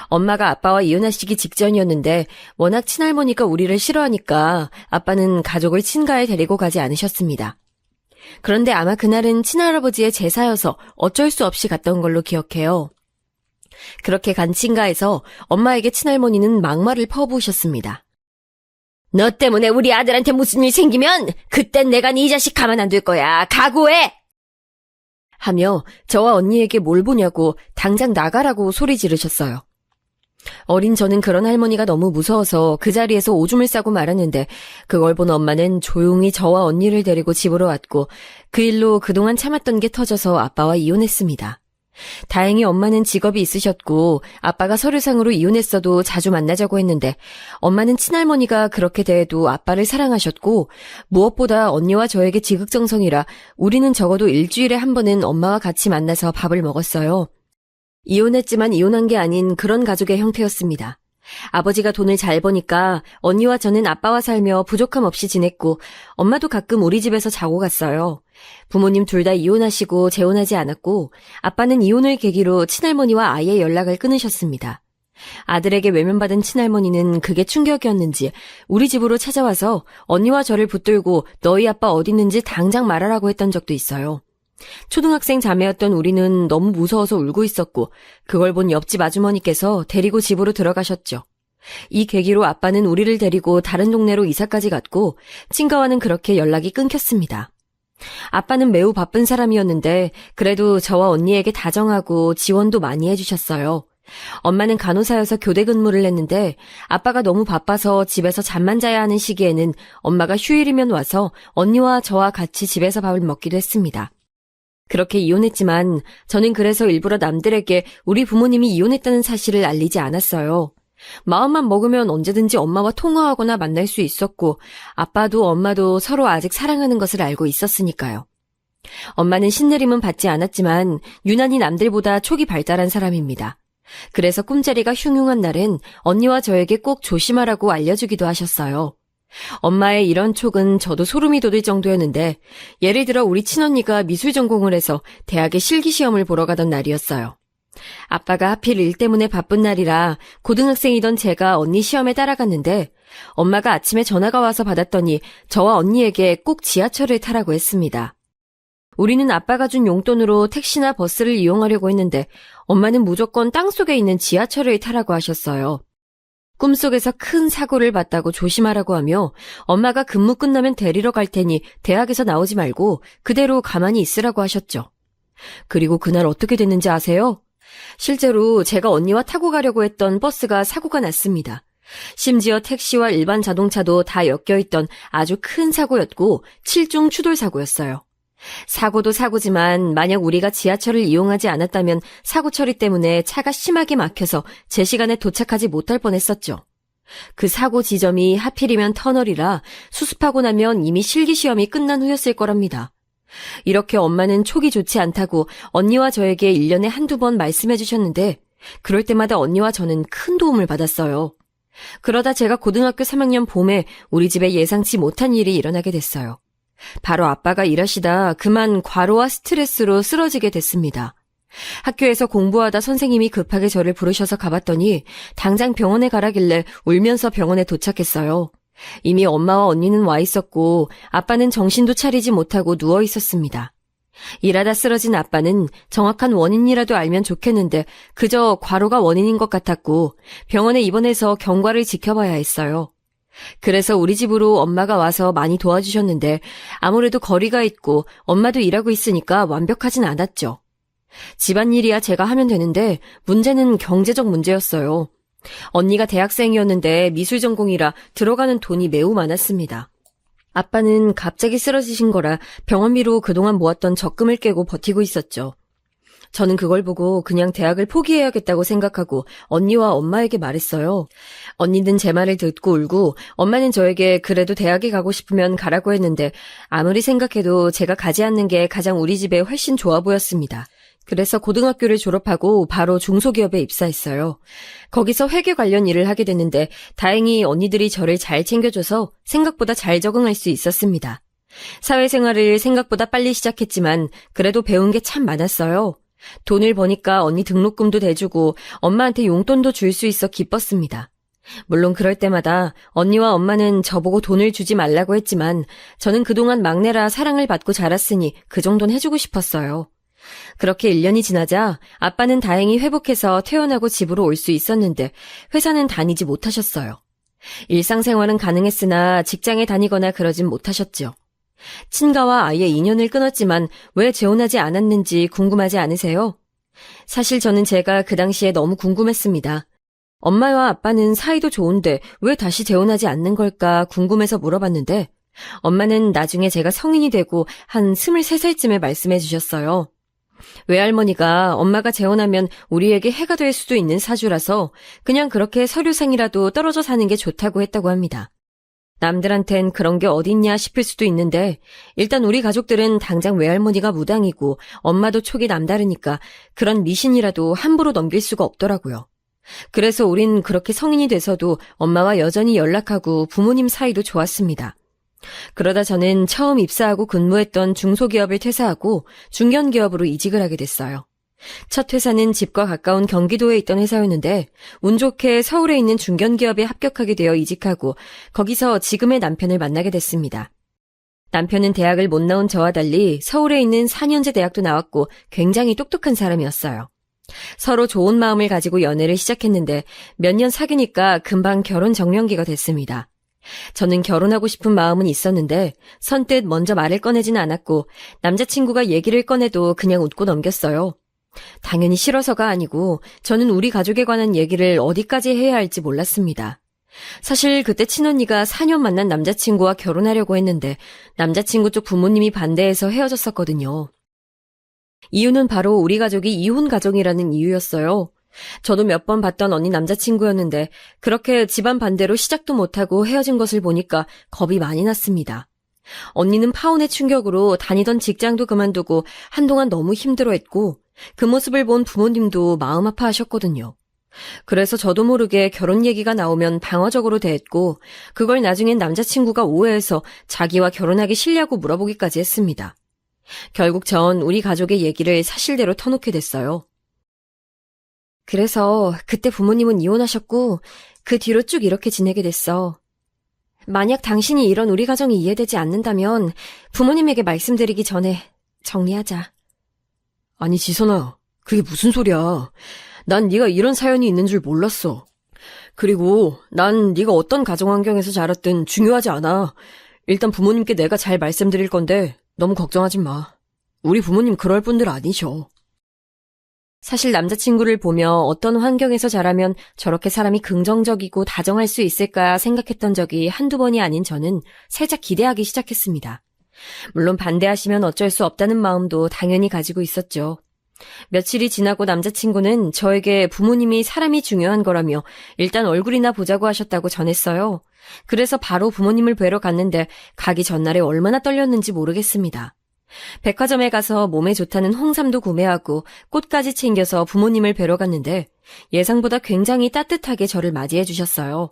S3: 엄마가 아빠와 이혼하시기 직전이었는데 워낙 친할머니가 우리를 싫어하니까 아빠는 가족을 친가에 데리고 가지 않으셨습니다. 그런데 아마 그날은 친할아버지의 제사여서 어쩔 수 없이 갔던 걸로 기억해요. 그렇게 간 친가에서 엄마에게 친할머니는 막말을 퍼부으셨습니다. 너 때문에 우리 아들한테 무슨 일 생기면 그땐 내가 네 자식 가만 안 둘 거야. 각오해! 하며 저와 언니에게 뭘 보냐고 당장 나가라고 소리 지르셨어요. 어린 저는 그런 할머니가 너무 무서워서 그 자리에서 오줌을 싸고 말았는데 그걸 본 엄마는 조용히 저와 언니를 데리고 집으로 왔고 그 일로 그동안 참았던 게 터져서 아빠와 이혼했습니다. 다행히 엄마는 직업이 있으셨고 아빠가 서류상으로 이혼했어도 자주 만나자고 했는데 엄마는 친할머니가 그렇게 대해도 아빠를 사랑하셨고 무엇보다 언니와 저에게 지극정성이라 우리는 적어도 일주일에 한 번은 엄마와 같이 만나서 밥을 먹었어요. 이혼했지만 이혼한 게 아닌 그런 가족의 형태였습니다. 아버지가 돈을 잘 버니까 언니와 저는 아빠와 살며 부족함 없이 지냈고 엄마도 가끔 우리 집에서 자고 갔어요. 부모님 둘 다 이혼하시고 재혼하지 않았고 아빠는 이혼을 계기로 친할머니와 아예 연락을 끊으셨습니다. 아들에게 외면받은 친할머니는 그게 충격이었는지 우리 집으로 찾아와서 언니와 저를 붙들고 너희 아빠 어디 있는지 당장 말하라고 했던 적도 있어요. 초등학생 자매였던 우리는 너무 무서워서 울고 있었고 그걸 본 옆집 아주머니께서 데리고 집으로 들어가셨죠. 이 계기로 아빠는 우리를 데리고 다른 동네로 이사까지 갔고 친가와는 그렇게 연락이 끊겼습니다. 아빠는 매우 바쁜 사람이었는데 그래도 저와 언니에게 다정하고 지원도 많이 해주셨어요. 엄마는 간호사여서 교대 근무를 했는데 아빠가 너무 바빠서 집에서 잠만 자야 하는 시기에는 엄마가 휴일이면 와서 언니와 저와 같이 집에서 밥을 먹기도 했습니다. 그렇게 이혼했지만 저는 그래서 일부러 남들에게 우리 부모님이 이혼했다는 사실을 알리지 않았어요. 마음만 먹으면 언제든지 엄마와 통화하거나 만날 수 있었고 아빠도 엄마도 서로 아직 사랑하는 것을 알고 있었으니까요. 엄마는 신내림은 받지 않았지만 유난히 남들보다 촉이 발달한 사람입니다. 그래서 꿈자리가 흉흉한 날엔 언니와 저에게 꼭 조심하라고 알려주기도 하셨어요. 엄마의 이런 촉은 저도 소름이 돋을 정도였는데 예를 들어 우리 친언니가 미술 전공을 해서 대학에 실기시험을 보러 가던 날이었어요. 아빠가 하필 일 때문에 바쁜 날이라 고등학생이던 제가 언니 시험에 따라갔는데 엄마가 아침에 전화가 와서 받았더니 저와 언니에게 꼭 지하철을 타라고 했습니다. 우리는 아빠가 준 용돈으로 택시나 버스를 이용하려고 했는데 엄마는 무조건 땅속에 있는 지하철을 타라고 하셨어요. 꿈속에서 큰 사고를 봤다고 조심하라고 하며 엄마가 근무 끝나면 데리러 갈 테니 대학에서 나오지 말고 그대로 가만히 있으라고 하셨죠. 그리고 그날 어떻게 됐는지 아세요? 실제로 제가 언니와 타고 가려고 했던 버스가 사고가 났습니다. 심지어 택시와 일반 자동차도 다 엮여있던 아주 큰 사고였고 7중 추돌 사고였어요. 사고도 사고지만 만약 우리가 지하철을 이용하지 않았다면 사고 처리 때문에 차가 심하게 막혀서 제 시간에 도착하지 못할 뻔했었죠. 그 사고 지점이 하필이면 터널이라 수습하고 나면 이미 실기시험이 끝난 후였을 거랍니다. 이렇게 엄마는 촉이 좋지 않다고 언니와 저에게 1년에 한두 번 말씀해 주셨는데 그럴 때마다 언니와 저는 큰 도움을 받았어요. 그러다 제가 고등학교 3학년 봄에 우리 집에 예상치 못한 일이 일어나게 됐어요. 바로 아빠가 일하시다 그만 과로와 스트레스로 쓰러지게 됐습니다. 학교에서 공부하다 선생님이 급하게 저를 부르셔서 가봤더니 당장 병원에 가라길래 울면서 병원에 도착했어요. 이미 엄마와 언니는 와 있었고 아빠는 정신도 차리지 못하고 누워 있었습니다. 일하다 쓰러진 아빠는 정확한 원인이라도 알면 좋겠는데 그저 과로가 원인인 것 같았고 병원에 입원해서 경과를 지켜봐야 했어요. 그래서 우리 집으로 엄마가 와서 많이 도와주셨는데 아무래도 거리가 있고 엄마도 일하고 있으니까 완벽하진 않았죠. 집안일이야 제가 하면 되는데 문제는 경제적 문제였어요. 언니가 대학생이었는데 미술 전공이라 들어가는 돈이 매우 많았습니다. 아빠는 갑자기 쓰러지신 거라 병원비로 그동안 모았던 적금을 깨고 버티고 있었죠. 저는 그걸 보고 그냥 대학을 포기해야겠다고 생각하고 언니와 엄마에게 말했어요. 언니는 제 말을 듣고 울고 엄마는 저에게 그래도 대학에 가고 싶으면 가라고 했는데 아무리 생각해도 제가 가지 않는 게 가장 우리 집에 훨씬 좋아 보였습니다. 그래서 고등학교를 졸업하고 바로 중소기업에 입사했어요. 거기서 회계 관련 일을 하게 됐는데 다행히 언니들이 저를 잘 챙겨줘서 생각보다 잘 적응할 수 있었습니다. 사회생활을 생각보다 빨리 시작했지만 그래도 배운 게 참 많았어요. 돈을 버니까 언니 등록금도 대주고 엄마한테 용돈도 줄 수 있어 기뻤습니다. 물론 그럴 때마다 언니와 엄마는 저보고 돈을 주지 말라고 했지만 저는 그동안 막내라 사랑을 받고 자랐으니 그 정도는 해주고 싶었어요. 그렇게 1년이 지나자 아빠는 다행히 회복해서 퇴원하고 집으로 올 수 있었는데 회사는 다니지 못하셨어요. 일상생활은 가능했으나 직장에 다니거나 그러진 못하셨죠. 친가와 아예 인연을 끊었지만 왜 재혼하지 않았는지 궁금하지 않으세요? 사실 저는 제가 그 당시에 너무 궁금했습니다. 엄마와 아빠는 사이도 좋은데 왜 다시 재혼하지 않는 걸까 궁금해서 물어봤는데 엄마는 나중에 제가 성인이 되고 한 23살쯤에 말씀해 주셨어요. 외할머니가 엄마가 재혼하면 우리에게 해가 될 수도 있는 사주라서 그냥 그렇게 서류상이라도 떨어져 사는 게 좋다고 했다고 합니다. 남들한텐 그런 게 어딨냐 싶을 수도 있는데 일단 우리 가족들은 당장 외할머니가 무당이고 엄마도 촉이 남다르니까 그런 미신이라도 함부로 넘길 수가 없더라고요. 그래서 우린 그렇게 성인이 돼서도 엄마와 여전히 연락하고 부모님 사이도 좋았습니다. 그러다 저는 처음 입사하고 근무했던 중소기업을 퇴사하고 중견기업으로 이직을 하게 됐어요. 첫 회사는 집과 가까운 경기도에 있던 회사였는데 운 좋게 서울에 있는 중견기업에 합격하게 되어 이직하고 거기서 지금의 남편을 만나게 됐습니다. 남편은 대학을 못 나온 저와 달리 서울에 있는 4년제 대학도 나왔고 굉장히 똑똑한 사람이었어요. 서로 좋은 마음을 가지고 연애를 시작했는데 몇 년 사귀니까 금방 결혼 정년기가 됐습니다. 저는 결혼하고 싶은 마음은 있었는데 선뜻 먼저 말을 꺼내진 않았고 남자친구가 얘기를 꺼내도 그냥 웃고 넘겼어요. 당연히 싫어서가 아니고 저는 우리 가족에 관한 얘기를 어디까지 해야 할지 몰랐습니다. 사실 그때 친언니가 4년 만난 남자친구와 결혼하려고 했는데 남자친구 쪽 부모님이 반대해서 헤어졌었거든요. 이유는 바로 우리 가족이 이혼 가정이라는 이유였어요. 저도 몇 번 봤던 언니 남자친구였는데 그렇게 집안 반대로 시작도 못하고 헤어진 것을 보니까 겁이 많이 났습니다. 언니는 파혼의 충격으로 다니던 직장도 그만두고 한동안 너무 힘들어했고 그 모습을 본 부모님도 마음 아파하셨거든요. 그래서 저도 모르게 결혼 얘기가 나오면 방어적으로 대했고 그걸 나중엔 남자친구가 오해해서 자기와 결혼하기 싫냐고 물어보기까지 했습니다. 결국 전 우리 가족의 얘기를 사실대로 터놓게 됐어요. 그래서 그때 부모님은 이혼하셨고 그 뒤로 쭉 이렇게 지내게 됐어. 만약 당신이 이런 우리 가정이 이해되지 않는다면 부모님에게 말씀드리기 전에 정리하자.
S4: 아니 지선아, 그게 무슨 소리야. 난 네가 이런 사연이 있는 줄 몰랐어. 그리고 난 네가 어떤 가정 환경에서 자랐든 중요하지 않아. 일단 부모님께 내가 잘 말씀드릴 건데 너무 걱정하지 마. 우리 부모님 그럴 분들 아니셔.
S3: 사실 남자친구를 보며 어떤 환경에서 자라면 저렇게 사람이 긍정적이고 다정할 수 있을까 생각했던 적이 한두 번이 아닌 저는 살짝 기대하기 시작했습니다. 물론 반대하시면 어쩔 수 없다는 마음도 당연히 가지고 있었죠. 며칠이 지나고 남자친구는 저에게 부모님이 사람이 중요한 거라며 일단 얼굴이나 보자고 하셨다고 전했어요. 그래서 바로 부모님을 뵈러 갔는데 가기 전날에 얼마나 떨렸는지 모르겠습니다. 백화점에 가서 몸에 좋다는 홍삼도 구매하고 꽃까지 챙겨서 부모님을 뵈러 갔는데 예상보다 굉장히 따뜻하게 저를 맞이해 주셨어요.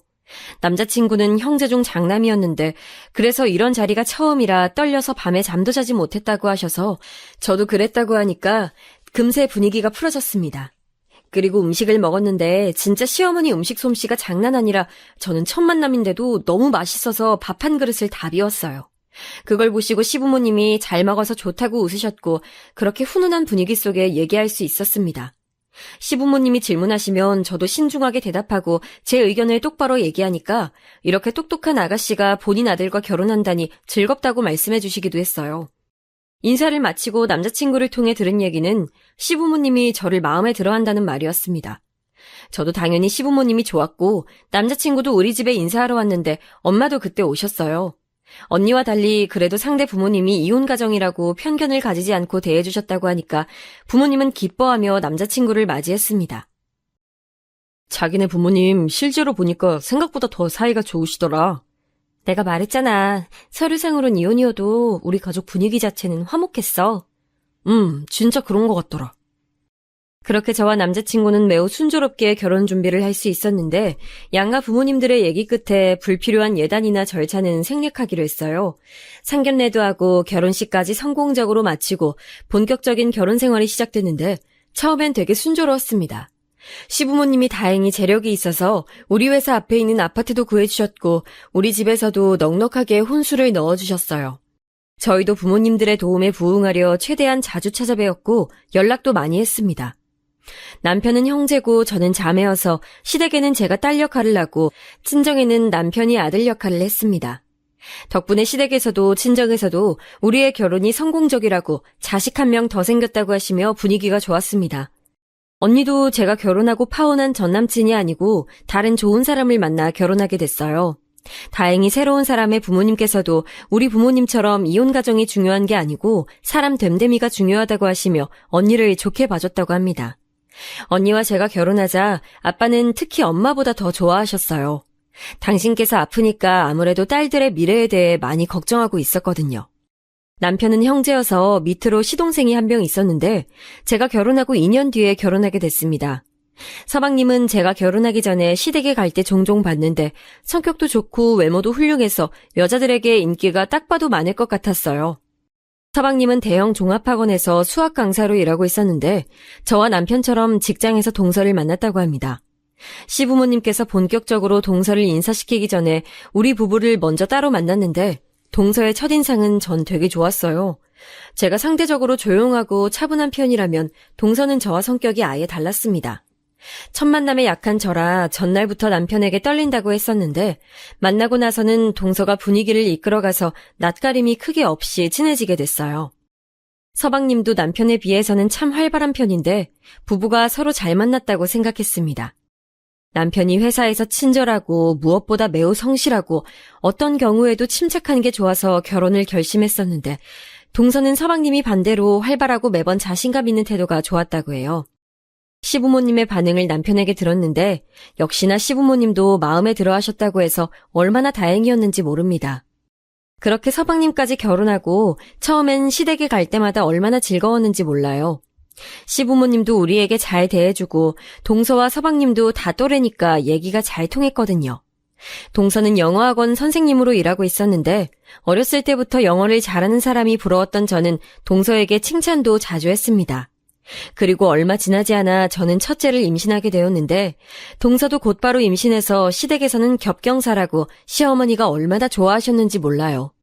S3: 남자친구는 형제 중 장남이었는데 그래서 이런 자리가 처음이라 떨려서 밤에 잠도 자지 못했다고 하셔서 저도 그랬다고 하니까 금세 분위기가 풀어졌습니다. 그리고 음식을 먹었는데 진짜 시어머니 음식 솜씨가 장난 아니라 저는 첫 만남인데도 너무 맛있어서 밥 한 그릇을 다 비웠어요. 그걸 보시고 시부모님이 잘 먹어서 좋다고 웃으셨고 그렇게 훈훈한 분위기 속에 얘기할 수 있었습니다. 시부모님이 질문하시면 저도 신중하게 대답하고 제 의견을 똑바로 얘기하니까 이렇게 똑똑한 아가씨가 본인 아들과 결혼한다니 즐겁다고 말씀해 주시기도 했어요. 인사를 마치고 남자친구를 통해 들은 얘기는 시부모님이 저를 마음에 들어한다는 말이었습니다. 저도 당연히 시부모님이 좋았고 남자친구도 우리 집에 인사하러 왔는데 엄마도 그때 오셨어요. 언니와 달리 그래도 상대 부모님이 이혼 가정이라고 편견을 가지지 않고 대해주셨다고 하니까 부모님은 기뻐하며 남자친구를 맞이했습니다.
S4: 자기네 부모님 실제로 보니까 생각보다 더 사이가 좋으시더라.
S3: 내가 말했잖아. 서류상으론 이혼이어도 우리 가족 분위기 자체는 화목했어.
S4: 진짜 그런 것 같더라.
S3: 그렇게 저와 남자친구는 매우 순조롭게 결혼 준비를 할 수 있었는데 양가 부모님들의 얘기 끝에 불필요한 예단이나 절차는 생략하기로 했어요. 상견례도 하고 결혼식까지 성공적으로 마치고 본격적인 결혼 생활이 시작됐는데 처음엔 되게 순조로웠습니다. 시부모님이 다행히 재력이 있어서 우리 회사 앞에 있는 아파트도 구해주셨고 우리 집에서도 넉넉하게 혼수를 넣어주셨어요. 저희도 부모님들의 도움에 부응하려 최대한 자주 찾아뵈었고 연락도 많이 했습니다. 남편은 형제고 저는 자매여서 시댁에는 제가 딸 역할을 하고 친정에는 남편이 아들 역할을 했습니다. 덕분에 시댁에서도 친정에서도 우리의 결혼이 성공적이라고 자식 한 명 더 생겼다고 하시며 분위기가 좋았습니다. 언니도 제가 결혼하고 파혼한 전남친이 아니고 다른 좋은 사람을 만나 결혼하게 됐어요. 다행히 새로운 사람의 부모님께서도 우리 부모님처럼 이혼 가정이 중요한 게 아니고 사람 됨됨이가 중요하다고 하시며 언니를 좋게 봐줬다고 합니다. 언니와 제가 결혼하자 아빠는 특히 엄마보다 더 좋아하셨어요. 당신께서 아프니까 아무래도 딸들의 미래에 대해 많이 걱정하고 있었거든요. 남편은 형제여서 밑으로 시동생이 한 명 있었는데 제가 결혼하고 2년 뒤에 결혼하게 됐습니다. 서방님은 제가 결혼하기 전에 시댁에 갈 때 종종 봤는데 성격도 좋고 외모도 훌륭해서 여자들에게 인기가 딱 봐도 많을 것 같았어요. 서방님은 대형 종합학원에서 수학 강사로 일하고 있었는데 저와 남편처럼 직장에서 동서를 만났다고 합니다. 시부모님께서 본격적으로 동서를 인사시키기 전에 우리 부부를 먼저 따로 만났는데 동서의 첫인상은 전 되게 좋았어요. 제가 상대적으로 조용하고 차분한 편이라면 동서는 저와 성격이 아예 달랐습니다. 첫 만남에 약한 저라 전날부터 남편에게 떨린다고 했었는데 만나고 나서는 동서가 분위기를 이끌어가서 낯가림이 크게 없이 친해지게 됐어요. 서방님도 남편에 비해서는 참 활발한 편인데 부부가 서로 잘 만났다고 생각했습니다. 남편이 회사에서 친절하고 무엇보다 매우 성실하고 어떤 경우에도 침착한 게 좋아서 결혼을 결심했었는데 동서는 서방님이 반대로 활발하고 매번 자신감 있는 태도가 좋았다고 해요. 시부모님의 반응을 남편에게 들었는데 역시나 시부모님도 마음에 들어 하셨다고 해서 얼마나 다행이었는지 모릅니다. 그렇게 서방님까지 결혼하고 처음엔 시댁에 갈 때마다 얼마나 즐거웠는지 몰라요. 시부모님도 우리에게 잘 대해주고 동서와 서방님도 다 또래니까 얘기가 잘 통했거든요. 동서는 영어학원 선생님으로 일하고 있었는데 어렸을 때부터 영어를 잘하는 사람이 부러웠던 저는 동서에게 칭찬도 자주 했습니다. 그리고 얼마 지나지 않아 저는 첫째를 임신하게 되었는데 동서도 곧바로 임신해서 시댁에서는 겹경사라고 시어머니가 얼마나 좋아하셨는지 몰라요.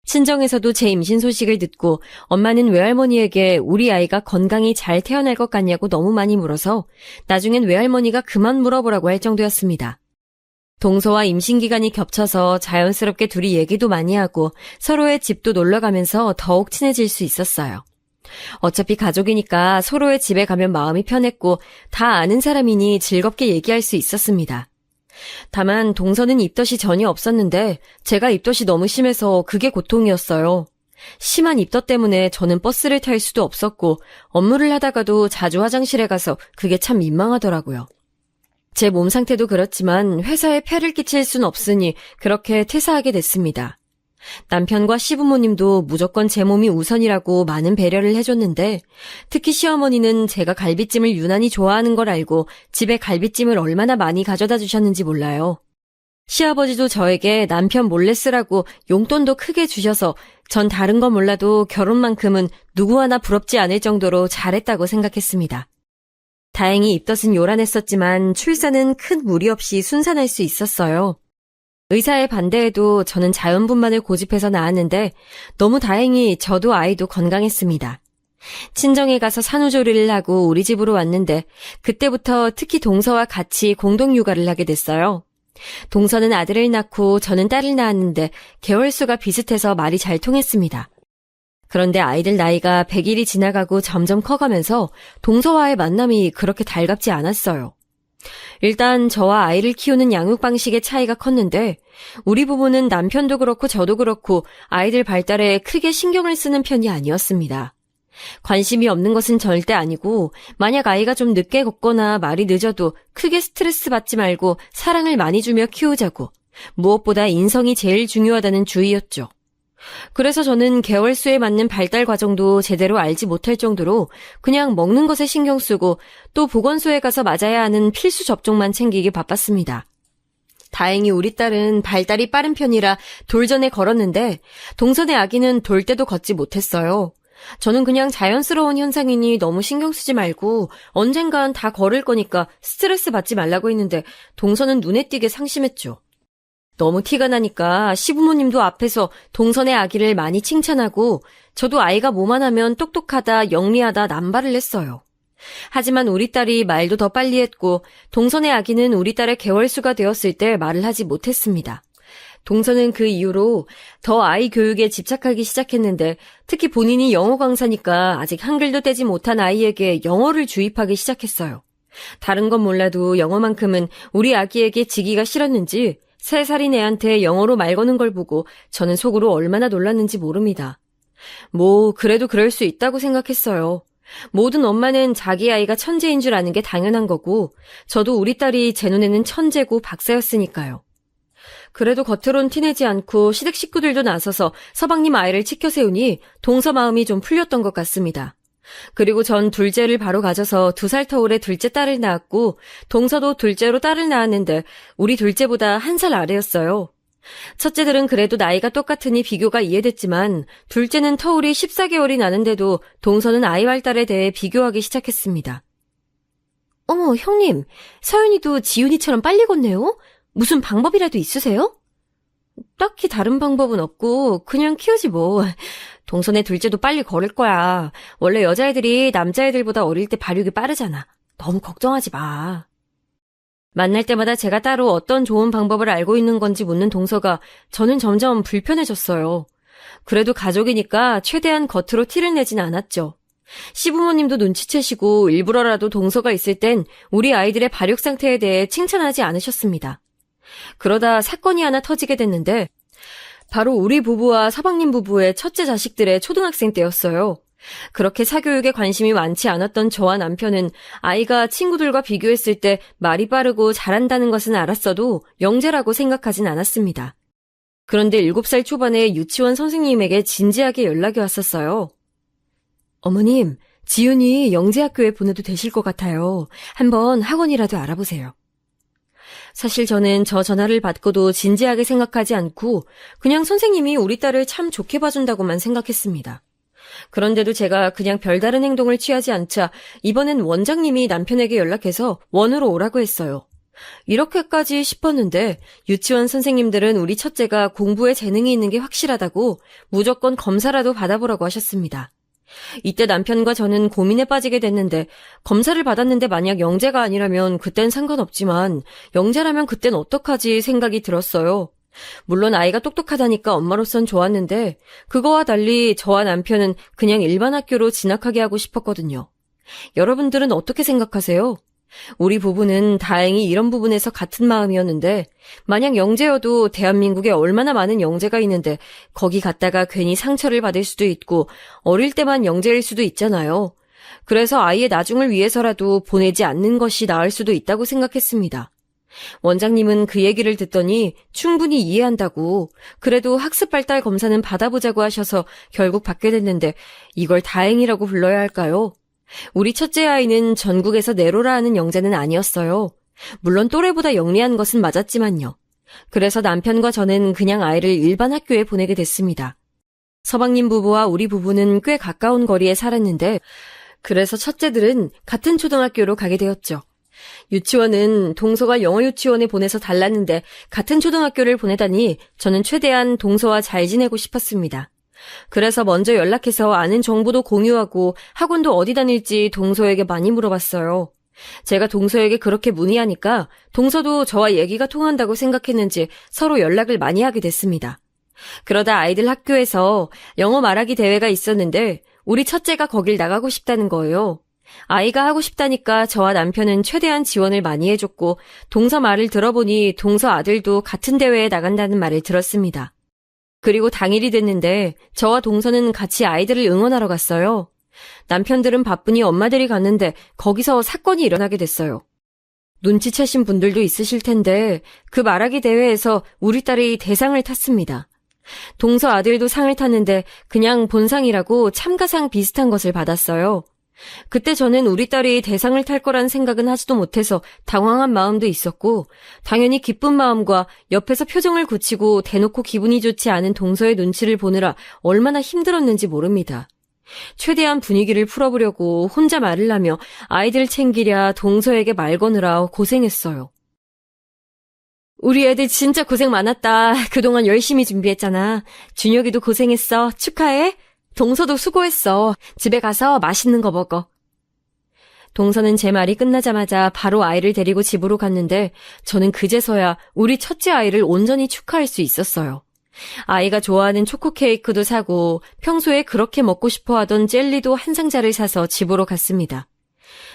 S3: 친정에서도 제 임신 소식을 듣고 엄마는 외할머니에게 우리 아이가 건강히 잘 태어날 것 같냐고 너무 많이 물어서 나중엔 외할머니가 그만 물어보라고 할 정도였습니다. 동서와 임신 기간이 겹쳐서 자연스럽게 둘이 얘기도 많이 하고 서로의 집도 놀러 가면서 더욱 친해질 수 있었어요. 어차피 가족이니까 서로의 집에 가면 마음이 편했고 다 아는 사람이니 즐겁게 얘기할 수 있었습니다. 다만 동서는 입덧이 전혀 없었는데 제가 입덧이 너무 심해서 그게 고통이었어요. 심한 입덧 때문에 저는 버스를 탈 수도 없었고 업무를 하다가도 자주 화장실에 가서 그게 참 민망하더라고요. 제 몸 상태도 그렇지만 회사에 폐를 끼칠 순 없으니 그렇게 퇴사하게 됐습니다. 남편과 시부모님도 무조건 제 몸이 우선이라고 많은 배려를 해줬는데 특히 시어머니는 제가 갈비찜을 유난히 좋아하는 걸 알고 집에 갈비찜을 얼마나 많이 가져다 주셨는지 몰라요. 시아버지도 저에게 남편 몰래 쓰라고 용돈도 크게 주셔서 전 다른 건 몰라도 결혼만큼은 누구 하나 부럽지 않을 정도로 잘했다고 생각했습니다. 다행히 입덧은 요란했었지만 출산은 큰 무리 없이 순산할 수 있었어요. 의사의 반대에도 저는 자연분만을 고집해서 낳았는데 너무 다행히 저도 아이도 건강했습니다. 친정에 가서 산후조리를 하고 우리 집으로 왔는데 그때부터 특히 동서와 같이 공동육아를 하게 됐어요. 동서는 아들을 낳고 저는 딸을 낳았는데 개월수가 비슷해서 말이 잘 통했습니다. 그런데 아이들 나이가 100일이 지나가고 점점 커가면서 동서와의 만남이 그렇게 달갑지 않았어요. 일단 저와 아이를 키우는 양육 방식의 차이가 컸는데 우리 부부는 남편도 그렇고 저도 그렇고 아이들 발달에 크게 신경을 쓰는 편이 아니었습니다. 관심이 없는 것은 절대 아니고 만약 아이가 좀 늦게 걷거나 말이 늦어도 크게 스트레스 받지 말고 사랑을 많이 주며 키우자고 무엇보다 인성이 제일 중요하다는 주의였죠. 그래서 저는 개월수에 맞는 발달 과정도 제대로 알지 못할 정도로 그냥 먹는 것에 신경 쓰고 또 보건소에 가서 맞아야 하는 필수 접종만 챙기기 바빴습니다. 다행히 우리 딸은 발달이 빠른 편이라 돌전에 걸었는데 동선의 아기는 돌 때도 걷지 못했어요. 저는 그냥 자연스러운 현상이니 너무 신경 쓰지 말고 언젠간 다 걸을 거니까 스트레스 받지 말라고 했는데 동선은 눈에 띄게 상심했죠. 너무 티가 나니까 시부모님도 앞에서 동선의 아기를 많이 칭찬하고 저도 아이가 뭐만 하면 똑똑하다, 영리하다 남발을 했어요. 하지만 우리 딸이 말도 더 빨리 했고 동선의 아기는 우리 딸의 개월수가 되었을 때 말을 하지 못했습니다. 동서는 그 이후로 더 아이 교육에 집착하기 시작했는데 특히 본인이 영어 강사니까 아직 한글도 떼지 못한 아이에게 영어를 주입하기 시작했어요. 다른 건 몰라도 영어만큼은 우리 아기에게 지기가 싫었는지 3살인 애한테 영어로 말 거는 걸 보고 저는 속으로 얼마나 놀랐는지 모릅니다. 그래도 그럴 수 있다고 생각했어요. 모든 엄마는 자기 아이가 천재인 줄 아는 게 당연한 거고 저도 우리 딸이 제 눈에는 천재고 박사였으니까요. 그래도 겉으론 티내지 않고 시댁 식구들도 나서서 서방님 아이를 치켜 세우니 동서 마음이 좀 풀렸던 것 같습니다. 그리고 전 둘째를 바로 가져서 2살 터울에 둘째 딸을 낳았고 동서도 둘째로 딸을 낳았는데 우리 둘째보다 1살 아래였어요. 첫째들은 그래도 나이가 똑같으니 비교가 이해됐지만 둘째는 터울이 14개월이 나는데도 동서는 아이 발달에 대해 비교하기 시작했습니다. 어머, 형님, 서윤이도 지윤이처럼 빨리 걷네요? 무슨 방법이라도 있으세요? 딱히 다른 방법은 없고 그냥 키우지 뭐. 동선의 둘째도 빨리 걸을 거야. 원래 여자애들이 남자애들보다 어릴 때 발육이 빠르잖아. 너무 걱정하지 마. 만날 때마다 제가 따로 어떤 좋은 방법을 알고 있는 건지 묻는 동서가 저는 점점 불편해졌어요. 그래도 가족이니까 최대한 겉으로 티를 내진 않았죠. 시부모님도 눈치채시고 일부러라도 동서가 있을 땐 우리 아이들의 발육 상태에 대해 칭찬하지 않으셨습니다. 그러다 사건이 하나 터지게 됐는데 바로 우리 부부와 서방님 부부의 첫째 자식들의 초등학생 때였어요. 그렇게 사교육에 관심이 많지 않았던 저와 남편은 아이가 친구들과 비교했을 때 말이 빠르고 잘한다는 것은 알았어도 영재라고 생각하진 않았습니다. 그런데 7살 초반에 유치원 선생님에게 진지하게 연락이 왔었어요. 어머님, 지윤이 영재학교에 보내도 되실 것 같아요. 한번 학원이라도 알아보세요. 사실 저는 저 전화를 받고도 진지하게 생각하지 않고 그냥 선생님이 우리 딸을 참 좋게 봐준다고만 생각했습니다. 그런데도 제가 그냥 별다른 행동을 취하지 않자 이번엔 원장님이 남편에게 연락해서 원으로 오라고 했어요. 이렇게까지 싶었는데 유치원 선생님들은 우리 첫째가 공부에 재능이 있는 게 확실하다고 무조건 검사라도 받아보라고 하셨습니다. 이때 남편과 저는 고민에 빠지게 됐는데 검사를 받았는데 만약 영재가 아니라면 그땐 상관없지만 영재라면 그땐 어떡하지 생각이 들었어요. 물론 아이가 똑똑하다니까 엄마로선 좋았는데 그거와 달리 저와 남편은 그냥 일반 학교로 진학하게 하고 싶었거든요. 여러분들은 어떻게 생각하세요? 우리 부부는 다행히 이런 부분에서 같은 마음이었는데 만약 영재여도 대한민국에 얼마나 많은 영재가 있는데 거기 갔다가 괜히 상처를 받을 수도 있고 어릴 때만 영재일 수도 있잖아요. 그래서 아이의 나중을 위해서라도 보내지 않는 것이 나을 수도 있다고 생각했습니다. 원장님은 그 얘기를 듣더니 충분히 이해한다고 그래도 학습 발달 검사는 받아보자고 하셔서 결국 받게 됐는데 이걸 다행이라고 불러야 할까요? 우리 첫째 아이는 전국에서 내로라 하는 영재는 아니었어요. 물론 또래보다 영리한 것은 맞았지만요. 그래서 남편과 저는 그냥 아이를 일반 학교에 보내게 됐습니다. 서방님 부부와 우리 부부는 꽤 가까운 거리에 살았는데 그래서 첫째들은 같은 초등학교로 가게 되었죠. 유치원은 동서가 영어 유치원에 보내서 달랐는데 같은 초등학교를 보내다니 저는 최대한 동서와 잘 지내고 싶었습니다. 그래서 먼저 연락해서 아는 정보도 공유하고 학원도 어디 다닐지 동서에게 많이 물어봤어요. 제가 동서에게 그렇게 문의하니까 동서도 저와 얘기가 통한다고 생각했는지 서로 연락을 많이 하게 됐습니다. 그러다 아이들 학교에서 영어 말하기 대회가 있었는데 우리 첫째가 거길 나가고 싶다는 거예요. 아이가 하고 싶다니까 저와 남편은 최대한 지원을 많이 해줬고 동서 말을 들어보니 동서 아들도 같은 대회에 나간다는 말을 들었습니다. 그리고 당일이 됐는데 저와 동서는 같이 아이들을 응원하러 갔어요. 남편들은 바쁘니 엄마들이 갔는데 거기서 사건이 일어나게 됐어요. 눈치채신 분들도 있으실 텐데 그 말하기 대회에서 우리 딸이 대상을 탔습니다. 동서 아들도 상을 탔는데 그냥 본상이라고 참가상 비슷한 것을 받았어요. 그때 저는 우리 딸이 대상을 탈 거란 생각은 하지도 못해서 당황한 마음도 있었고 당연히 기쁜 마음과 옆에서 표정을 굳히고 대놓고 기분이 좋지 않은 동서의 눈치를 보느라 얼마나 힘들었는지 모릅니다. 최대한 분위기를 풀어보려고 혼자 말을 하며 아이들 챙기랴 동서에게 말 거느라 고생했어요. 우리 애들 진짜 고생 많았다. 그동안 열심히 준비했잖아. 준혁이도 고생했어. 축하해. 동서도 수고했어. 집에 가서 맛있는 거 먹어. 동서는 제 말이 끝나자마자 바로 아이를 데리고 집으로 갔는데 저는 그제서야 우리 첫째 아이를 온전히 축하할 수 있었어요. 아이가 좋아하는 초코 케이크도 사고 평소에 그렇게 먹고 싶어 하던 젤리도 한 상자를 사서 집으로 갔습니다.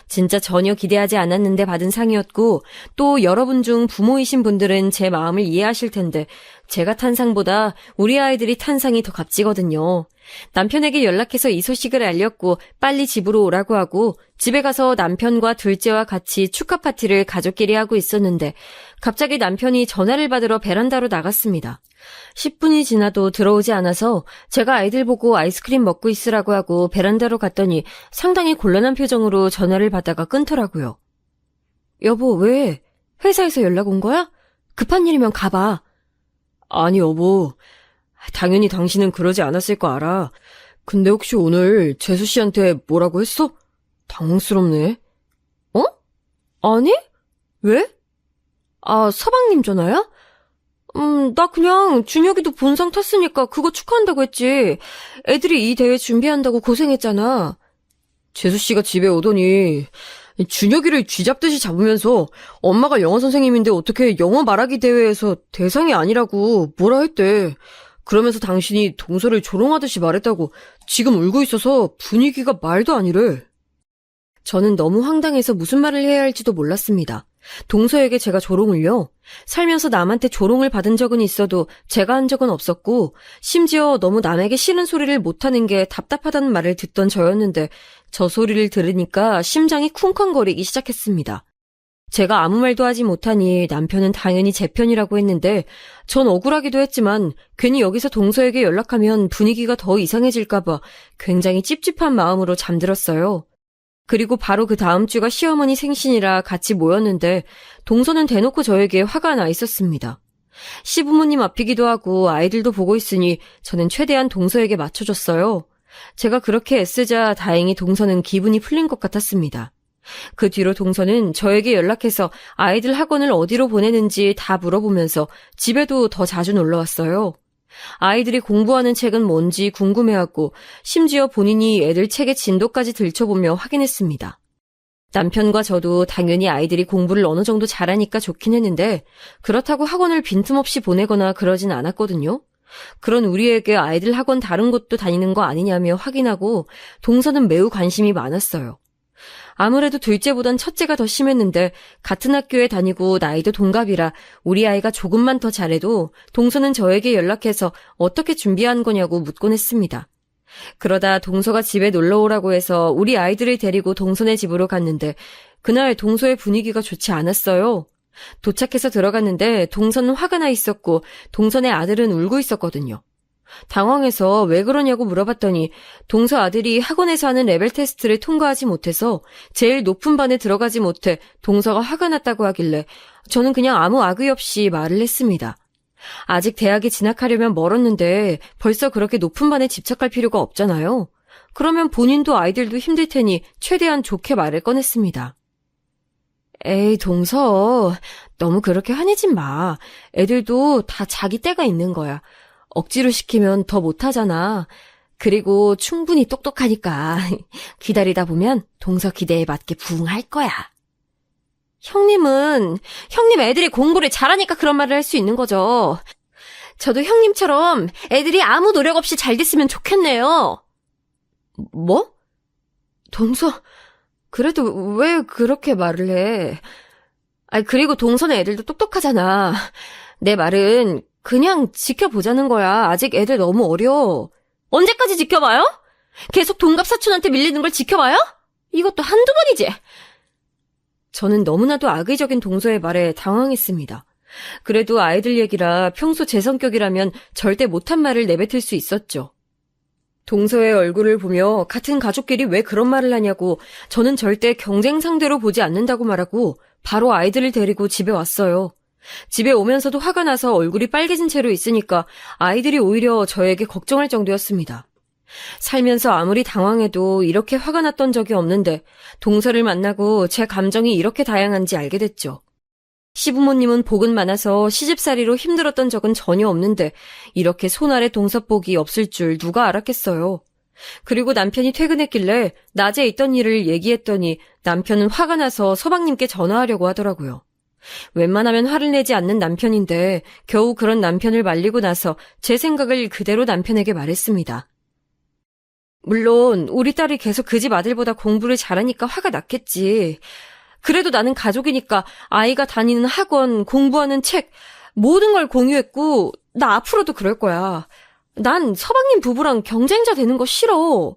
S3: 진짜 전혀 기대하지 않았는데 받은 상이었고 또 여러분 중 부모이신 분들은 제 마음을 이해하실 텐데 제가 탄 상보다 우리 아이들이 탄 상이 더 값지거든요. 남편에게 연락해서 이 소식을 알렸고 빨리 집으로 오라고 하고 집에 가서 남편과 둘째와 같이 축하 파티를 가족끼리 하고 있었는데 갑자기 남편이 전화를 받으러 베란다로 나갔습니다. 10분이 지나도 들어오지 않아서 제가 아이들 보고 아이스크림 먹고 있으라고 하고 베란다로 갔더니 상당히 곤란한 표정으로 전화를 받다가 끊더라고요. 여보, 왜? 회사에서 연락 온 거야? 급한 일이면 가봐. 아니, 여보. 당연히 당신은 그러지 않았을 거 알아. 근데 혹시 오늘 재수 씨한테 뭐라고 했어? 당황스럽네. 어? 아니? 왜? 아, 서방님 전화야? 나 그냥 준혁이도 본상 탔으니까 그거 축하한다고 했지. 애들이 이 대회 준비한다고 고생했잖아. 재수 씨가 집에 오더니 준혁이를 쥐잡듯이 잡으면서 엄마가 영어 선생님인데 어떻게 영어 말하기 대회에서 대상이 아니라고 뭐라 했대. 그러면서 당신이 동서를 조롱하듯이 말했다고 지금 울고 있어서 분위기가 말도 아니래. 저는 너무 황당해서 무슨 말을 해야 할지도 몰랐습니다. 동서에게 제가 조롱을요? 살면서 남한테 조롱을 받은 적은 있어도 제가 한 적은 없었고 심지어 너무 남에게 싫은 소리를 못하는 게 답답하다는 말을 듣던 저였는데 저 소리를 들으니까 심장이 쿵쾅거리기 시작했습니다. 제가 아무 말도 하지 못하니 남편은 당연히 제 편이라고 했는데 전 억울하기도 했지만 괜히 여기서 동서에게 연락하면 분위기가 더 이상해질까 봐 굉장히 찝찝한 마음으로 잠들었어요. 그리고 바로 그 다음 주가 시어머니 생신이라 같이 모였는데 동서는 대놓고 저에게 화가 나 있었습니다. 시부모님 앞이기도 하고 아이들도 보고 있으니 저는 최대한 동서에게 맞춰줬어요. 제가 그렇게 애쓰자 다행히 동서는 기분이 풀린 것 같았습니다. 그 뒤로 동서는 저에게 연락해서 아이들 학원을 어디로 보내는지 다 물어보면서 집에도 더 자주 놀러왔어요. 아이들이 공부하는 책은 뭔지 궁금해하고 심지어 본인이 애들 책의 진도까지 들춰보며 확인했습니다. 남편과 저도 당연히 아이들이 공부를 어느 정도 잘하니까 좋긴 했는데 그렇다고 학원을 빈틈없이 보내거나 그러진 않았거든요. 그런 우리에게 아이들 학원 다른 곳도 다니는 거 아니냐며 확인하고 동서는 매우 관심이 많았어요. 아무래도 둘째보단 첫째가 더 심했는데 같은 학교에 다니고 나이도 동갑이라 우리 아이가 조금만 더 잘해도 동서는 저에게 연락해서 어떻게 준비한 거냐고 묻곤 했습니다. 그러다 동서가 집에 놀러 오라고 해서 우리 아이들을 데리고 동서네 집으로 갔는데 그날 동서의 분위기가 좋지 않았어요. 도착해서 들어갔는데 동서는 화가 나 있었고 동서네 아들은 울고 있었거든요. 당황해서 왜 그러냐고 물어봤더니 동서 아들이 학원에서 하는 레벨 테스트를 통과하지 못해서 제일 높은 반에 들어가지 못해 동서가 화가 났다고 하길래 저는 그냥 아무 악의 없이 말을 했습니다. 아직 대학에 진학하려면 멀었는데 벌써 그렇게 높은 반에 집착할 필요가 없잖아요. 그러면 본인도 아이들도 힘들 테니 최대한 좋게 말을 꺼냈습니다. 에이, 동서, 너무 그렇게 화내지 마. 애들도 다 자기 때가 있는 거야. 억지로 시키면 더 못하잖아. 그리고 충분히 똑똑하니까 기다리다 보면 동서 기대에 맞게 부응할 거야. 형님 애들이 공부를 잘하니까 그런 말을 할 수 있는 거죠. 저도 형님처럼 애들이 아무 노력 없이 잘 됐으면 좋겠네요. 뭐? 동서, 그래도 왜 그렇게 말을 해? 그리고 동서는 애들도 똑똑하잖아. 내 말은 그냥 지켜보자는 거야. 아직 애들 너무 어려. 언제까지 지켜봐요? 계속 동갑사촌한테 밀리는 걸 지켜봐요? 이것도 한두 번이지. 저는 너무나도 악의적인 동서의 말에 당황했습니다. 그래도 아이들 얘기라 평소 제 성격이라면 절대 못한 말을 내뱉을 수 있었죠. 동서의 얼굴을 보며 같은 가족끼리 왜 그런 말을 하냐고 저는 절대 경쟁 상대로 보지 않는다고 말하고 바로 아이들을 데리고 집에 왔어요. 집에 오면서도 화가 나서 얼굴이 빨개진 채로 있으니까 아이들이 오히려 저에게 걱정할 정도였습니다. 살면서 아무리 당황해도 이렇게 화가 났던 적이 없는데 동서를 만나고 제 감정이 이렇게 다양한지 알게 됐죠. 시부모님은 복은 많아서 시집살이로 힘들었던 적은 전혀 없는데 이렇게 손 아래 동서복이 없을 줄 누가 알았겠어요. 그리고 남편이 퇴근했길래 낮에 있던 일을 얘기했더니 남편은 화가 나서 서방님께 전화하려고 하더라고요. 웬만하면 화를 내지 않는 남편인데 겨우 그런 남편을 말리고 나서 제 생각을 그대로 남편에게 말했습니다. 물론 우리 딸이 계속 그 집 아들보다 공부를 잘하니까 화가 났겠지. 그래도 나는 가족이니까 아이가 다니는 학원, 공부하는 책, 모든 걸 공유했고 나 앞으로도 그럴 거야. 난 서방님 부부랑 경쟁자 되는 거 싫어.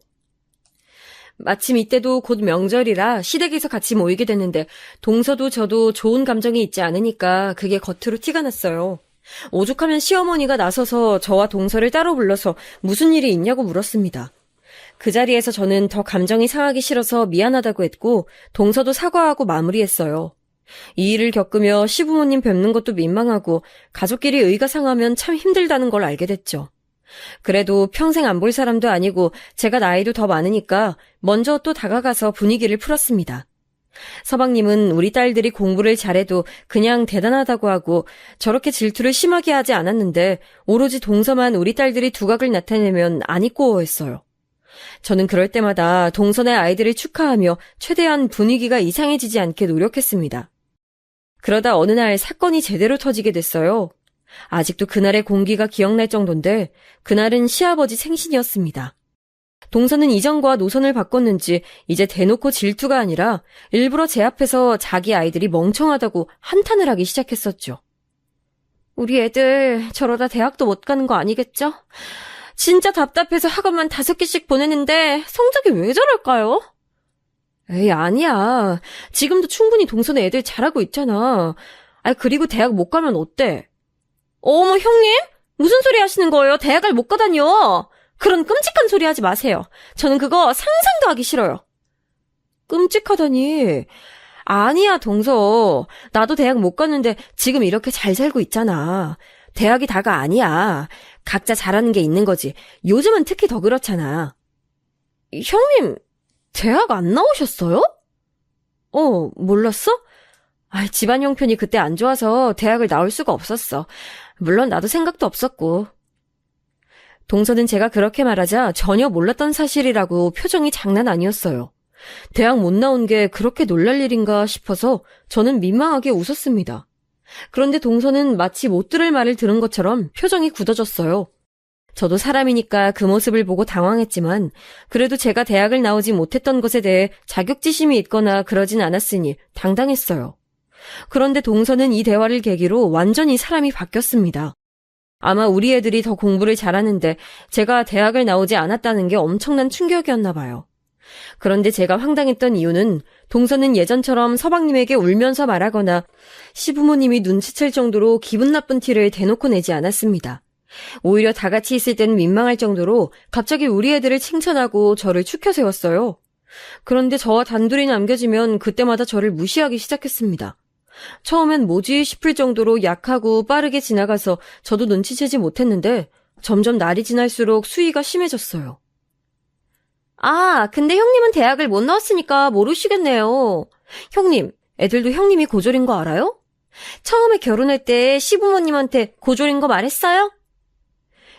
S3: 마침 이때도 곧 명절이라 시댁에서 같이 모이게 됐는데 동서도 저도 좋은 감정이 있지 않으니까 그게 겉으로 티가 났어요. 오죽하면 시어머니가 나서서 저와 동서를 따로 불러서 무슨 일이 있냐고 물었습니다. 그 자리에서 저는 더 감정이 상하기 싫어서 미안하다고 했고 동서도 사과하고 마무리했어요. 이 일을 겪으며 시부모님 뵙는 것도 민망하고 가족끼리 의가 상하면 참 힘들다는 걸 알게 됐죠. 그래도 평생 안 볼 사람도 아니고 제가 나이도 더 많으니까 먼저 또 다가가서 분위기를 풀었습니다. 서방님은 우리 딸들이 공부를 잘해도 그냥 대단하다고 하고 저렇게 질투를 심하게 하지 않았는데 오로지 동서만 우리 딸들이 두각을 나타내면 안 입고 했어요. 저는 그럴 때마다 동서의 아이들을 축하하며 최대한 분위기가 이상해지지 않게 노력했습니다. 그러다 어느 날 사건이 제대로 터지게 됐어요. 아직도 그날의 공기가 기억날 정도인데 그날은 시아버지 생신이었습니다. 동서는 이전과 노선을 바꿨는지 이제 대놓고 질투가 아니라 일부러 제 앞에서 자기 아이들이 멍청하다고 한탄을 하기 시작했었죠. 우리 애들 저러다 대학도 못 가는 거 아니겠죠? 진짜 답답해서 학원만 5개씩 보내는데 성적이 왜 저럴까요? 에이, 아니야. 지금도 충분히 동서는 애들 잘하고 있잖아. 그리고 대학 못 가면 어때? 어머, 형님? 무슨 소리 하시는 거예요? 대학을 못 가다니요. 그런 끔찍한 소리 하지 마세요. 저는 그거 상상도 하기 싫어요. 끔찍하다니. 아니야, 동서. 나도 대학 못 갔는데 지금 이렇게 잘 살고 있잖아. 대학이 다가 아니야. 각자 잘하는 게 있는 거지. 요즘은 특히 더 그렇잖아. 형님, 대학 안 나오셨어요? 몰랐어? 집안 형편이 그때 안 좋아서 대학을 나올 수가 없었어. 물론 나도 생각도 없었고. 동서는 제가 그렇게 말하자 전혀 몰랐던 사실이라고 표정이 장난 아니었어요. 대학 못 나온 게 그렇게 놀랄 일인가 싶어서 저는 민망하게 웃었습니다. 그런데 동서는 마치 못 들을 말을 들은 것처럼 표정이 굳어졌어요. 저도 사람이니까 그 모습을 보고 당황했지만 그래도 제가 대학을 나오지 못했던 것에 대해 자격지심이 있거나 그러진 않았으니 당당했어요. 그런데 동서는 이 대화를 계기로 완전히 사람이 바뀌었습니다. 아마 우리 애들이 더 공부를 잘하는데 제가 대학을 나오지 않았다는 게 엄청난 충격이었나 봐요. 그런데 제가 황당했던 이유는 동서는 예전처럼 서방님에게 울면서 말하거나 시부모님이 눈치챌 정도로 기분 나쁜 티를 대놓고 내지 않았습니다. 오히려 다 같이 있을 때는 민망할 정도로 갑자기 우리 애들을 칭찬하고 저를 축혀 세웠어요. 그런데 저와 단둘이 남겨지면 그때마다 저를 무시하기 시작했습니다. 처음엔 뭐지 싶을 정도로 약하고 빠르게 지나가서 저도 눈치채지 못했는데 점점 날이 지날수록 수위가 심해졌어요. 아, 근데 형님은 대학을 못 나왔으니까 모르시겠네요. 형님, 애들도 형님이 고졸인 거 알아요? 처음에 결혼할 때 시부모님한테 고졸인 거 말했어요?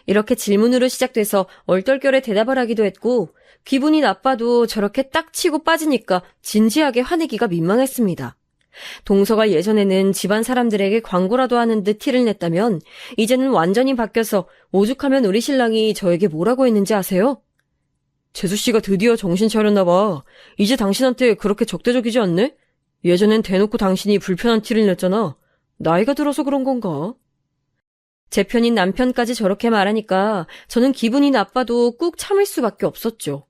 S3: 이렇게 질문으로 시작돼서 얼떨결에 대답을 하기도 했고 기분이 나빠도 저렇게 딱 치고 빠지니까 진지하게 화내기가 민망했습니다. 동서가 예전에는 집안 사람들에게 광고라도 하는 듯 티를 냈다면 이제는 완전히 바뀌어서 오죽하면 우리 신랑이 저에게 뭐라고 했는지 아세요? 재수씨가 드디어 정신 차렸나 봐. 이제 당신한테 그렇게 적대적이지 않네? 예전엔 대놓고 당신이 불편한 티를 냈잖아. 나이가 들어서 그런 건가? 제 편인 남편까지 저렇게 말하니까 저는 기분이 나빠도 꾹 참을 수밖에 없었죠.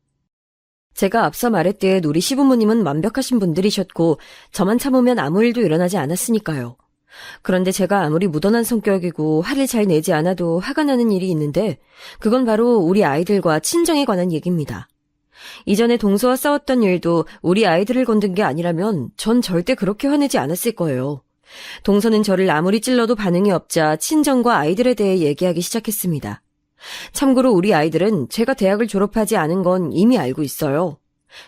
S3: 제가 앞서 말했듯 우리 시부모님은 완벽하신 분들이셨고 저만 참으면 아무 일도 일어나지 않았으니까요. 그런데 제가 아무리 무던한 성격이고 화를 잘 내지 않아도 화가 나는 일이 있는데 그건 바로 우리 아이들과 친정에 관한 얘기입니다. 이전에 동서와 싸웠던 일도 우리 아이들을 건든 게 아니라면 전 절대 그렇게 화내지 않았을 거예요. 동서는 저를 아무리 찔러도 반응이 없자 친정과 아이들에 대해 얘기하기 시작했습니다. 참고로 우리 아이들은 제가 대학을 졸업하지 않은 건 이미 알고 있어요.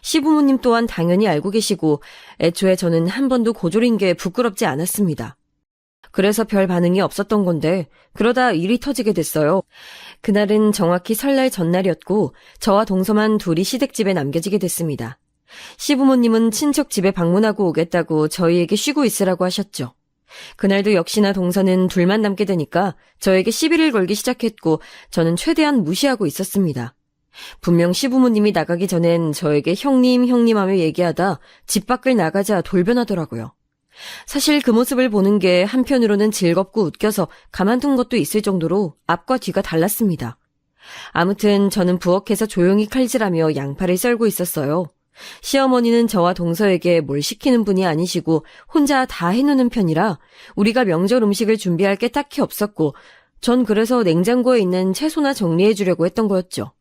S3: 시부모님 또한 당연히 알고 계시고 애초에 저는 한 번도 고졸인 게 부끄럽지 않았습니다. 그래서 별 반응이 없었던 건데 그러다 일이 터지게 됐어요. 그날은 정확히 설날 전날이었고 저와 동서만 둘이 시댁집에 남겨지게 됐습니다. 시부모님은 친척 집에 방문하고 오겠다고 저희에게 쉬고 있으라고 하셨죠. 그날도 역시나 동서는 둘만 남게 되니까 저에게 시비를 걸기 시작했고 저는 최대한 무시하고 있었습니다. 분명 시부모님이 나가기 전엔 저에게 형님 하며 얘기하다 집 밖을 나가자 돌변하더라고요. 사실 그 모습을 보는 게 한편으로는 즐겁고 웃겨서 가만둔 것도 있을 정도로 앞과 뒤가 달랐습니다. 아무튼 저는 부엌에서 조용히 칼질하며 양파를 썰고 있었어요. 시어머니는 저와 동서에게 뭘 시키는 분이 아니시고 혼자 다 해놓는 편이라 우리가 명절 음식을 준비할 게 딱히 없었고 전 그래서 냉장고에 있는 채소나 정리해 주려고 했던 거였죠.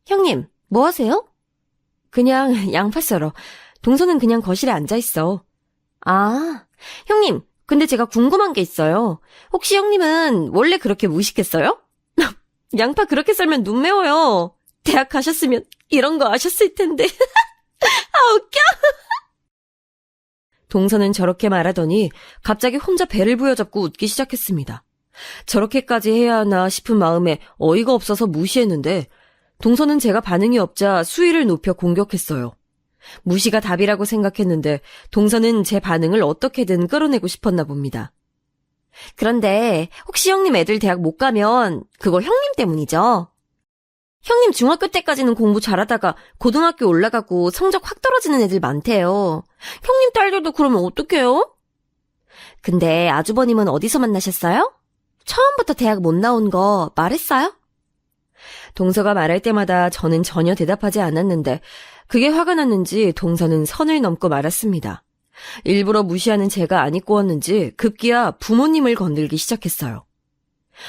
S3: 형님, 뭐 하세요? 그냥 양파 썰어. 동서는 그냥 거실에 앉아 있어. 아, 형님, 근데 제가 궁금한 게 있어요. 혹시 형님은 원래 그렇게 무식했어요? 양파 그렇게 썰면 눈 매워요. 대학 가셨으면 이런 거 아셨을 텐데. 아, 웃겨. 동서는 저렇게 말하더니 갑자기 혼자 배를 부여잡고 웃기 시작했습니다. 저렇게까지 해야 하나 싶은 마음에 어이가 없어서 무시했는데 동서는 제가 반응이 없자 수위를 높여 공격했어요. 무시가 답이라고 생각했는데 동서는 제 반응을 어떻게든 끌어내고 싶었나 봅니다. 그런데 혹시 형님 애들 대학 못 가면 그거 형님 때문이죠? 형님 중학교 때까지는 공부 잘하다가 고등학교 올라가고 성적 확 떨어지는 애들 많대요. 형님 딸들도 그러면 어떡해요? 근데 아주버님은 어디서 만나셨어요? 처음부터 대학 못 나온 거 말했어요? 동서가 말할 때마다 저는 전혀 대답하지 않았는데 그게 화가 났는지 동서는 선을 넘고 말았습니다. 일부러 무시하는 제가 안 입고왔는지 급기야 부모님을 건들기 시작했어요.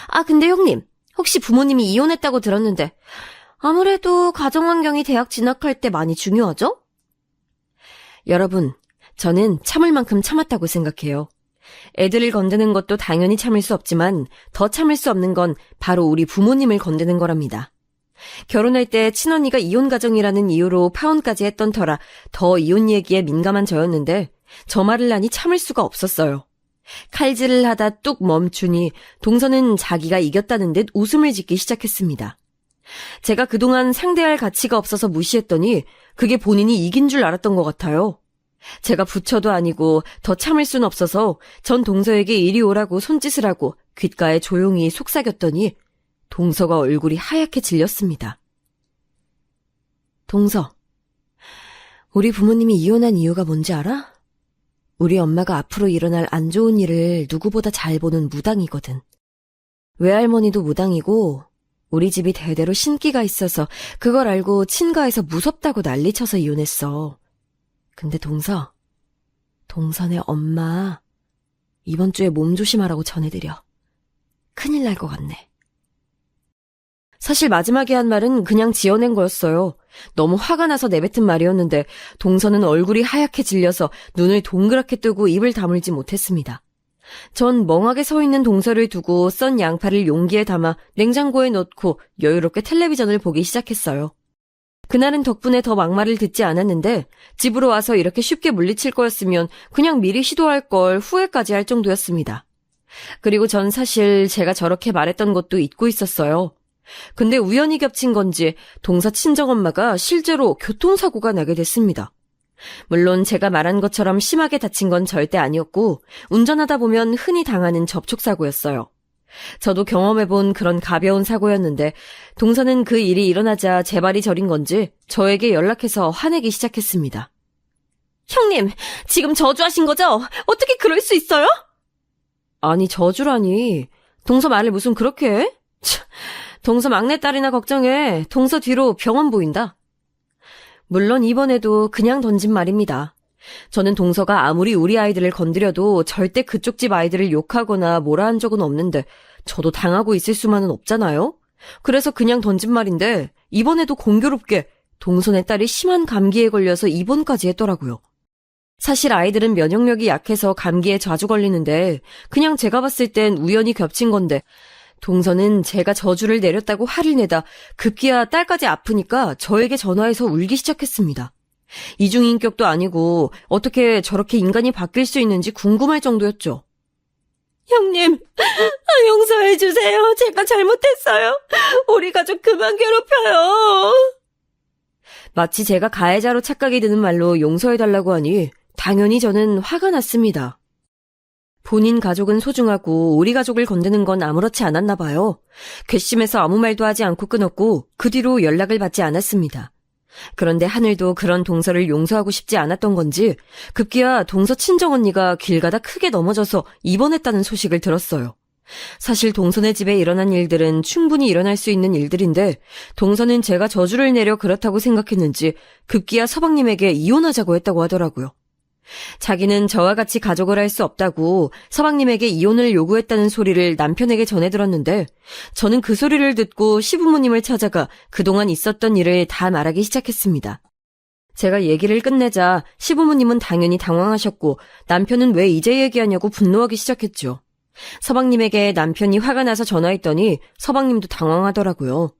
S3: 아, 근데 형님, 혹시 부모님이 이혼했다고 들었는데 아무래도 가정환경이 대학 진학할 때 많이 중요하죠? 여러분, 저는 참을 만큼 참았다고 생각해요. 애들을 건드는 것도 당연히 참을 수 없지만 더 참을 수 없는 건 바로 우리 부모님을 건드는 거랍니다. 결혼할 때 친언니가 이혼 가정이라는 이유로 파혼까지 했던 터라 더 이혼 얘기에 민감한 저였는데 저 말을 하니 참을 수가 없었어요. 칼질을 하다 뚝 멈추니 동서는 자기가 이겼다는 듯 웃음을 짓기 시작했습니다. 제가 그동안 상대할 가치가 없어서 무시했더니 그게 본인이 이긴 줄 알았던 것 같아요. 제가 부처도 아니고 더 참을 순 없어서 전 동서에게 이리 오라고 손짓을 하고 귓가에 조용히 속삭였더니 동서가 얼굴이 하얗게 질렸습니다. 동서, 우리 부모님이 이혼한 이유가 뭔지 알아? 우리 엄마가 앞으로 일어날 안 좋은 일을 누구보다 잘 보는 무당이거든. 외할머니도 무당이고 우리 집이 대대로 신기가 있어서 그걸 알고 친가에서 무섭다고 난리쳐서 이혼했어. 근데 동서네 엄마 이번 주에 몸 조심하라고 전해드려. 큰일 날 것 같네.
S4: 사실 마지막에 한 말은 그냥 지어낸 거였어요. 너무 화가 나서 내뱉은 말이었는데 동서는 얼굴이 하얗게 질려서 눈을 동그랗게 뜨고 입을 다물지 못했습니다. 전 멍하게 서 있는 동서를 두고 썬 양파를 용기에 담아 냉장고에 넣고 여유롭게 텔레비전을 보기 시작했어요. 그날은 덕분에 더 막말을 듣지 않았는데 집으로 와서 이렇게 쉽게 물리칠 거였으면 그냥 미리 시도할 걸 후회까지 할 정도였습니다. 그리고 전 사실 제가 저렇게 말했던 것도 잊고 있었어요. 근데 우연히 겹친 건지 동서 친정엄마가 실제로 교통사고가 나게 됐습니다. 물론 제가 말한 것처럼 심하게 다친 건 절대 아니었고 운전하다 보면 흔히 당하는 접촉사고였어요. 저도 경험해본 그런 가벼운 사고였는데 동서는 그 일이 일어나자 제 발이 저린 건지 저에게 연락해서 화내기 시작했습니다.
S3: 형님, 지금 저주하신 거죠? 어떻게 그럴 수 있어요?
S4: 아니 저주라니. 동서 말을 무슨 그렇게 해? 참, 동서 막내딸이나 걱정해. 동서 뒤로 병원 보인다. 물론 이번에도 그냥 던진 말입니다. 저는 동서가 아무리 우리 아이들을 건드려도 절대 그쪽 집 아이들을 욕하거나 뭐라 한 적은 없는데 저도 당하고 있을 수만은 없잖아요. 그래서 그냥 던진 말인데 이번에도 공교롭게 동서네 딸이 심한 감기에 걸려서 입원까지 했더라고요. 사실 아이들은 면역력이 약해서 감기에 자주 걸리는데 그냥 제가 봤을 땐 우연히 겹친 건데 동서는 제가 저주를 내렸다고 화를 내다 급기야 딸까지 아프니까 저에게 전화해서 울기 시작했습니다. 이중인격도 아니고 어떻게 저렇게 인간이 바뀔 수 있는지 궁금할 정도였죠.
S3: 형님, 용서해주세요. 제가 잘못했어요. 우리 가족 그만 괴롭혀요.
S4: 마치 제가 가해자로 착각이 드는 말로 용서해달라고 하니 당연히 저는 화가 났습니다. 본인 가족은 소중하고 우리 가족을 건드는 건 아무렇지 않았나 봐요. 괘씸해서 아무 말도 하지 않고 끊었고 그 뒤로 연락을 받지 않았습니다. 그런데 하늘도 그런 동서를 용서하고 싶지 않았던 건지 급기야 동서 친정언니가 길 가다 크게 넘어져서 입원했다는 소식을 들었어요. 사실 동서네 집에 일어난 일들은 충분히 일어날 수 있는 일들인데 동서는 제가 저주를 내려 그렇다고 생각했는지 급기야 서방님에게 이혼하자고 했다고 하더라고요. 자기는 저와 같이 가족을 할 수 없다고 서방님에게 이혼을 요구했다는 소리를 남편에게 전해 들었는데 저는 그 소리를 듣고 시부모님을 찾아가 그동안 있었던 일을 다 말하기 시작했습니다. 제가 얘기를 끝내자 시부모님은 당연히 당황하셨고 남편은 왜 이제 얘기하냐고 분노하기 시작했죠. 서방님에게 남편이 화가 나서 전화했더니 서방님도 당황하더라고요.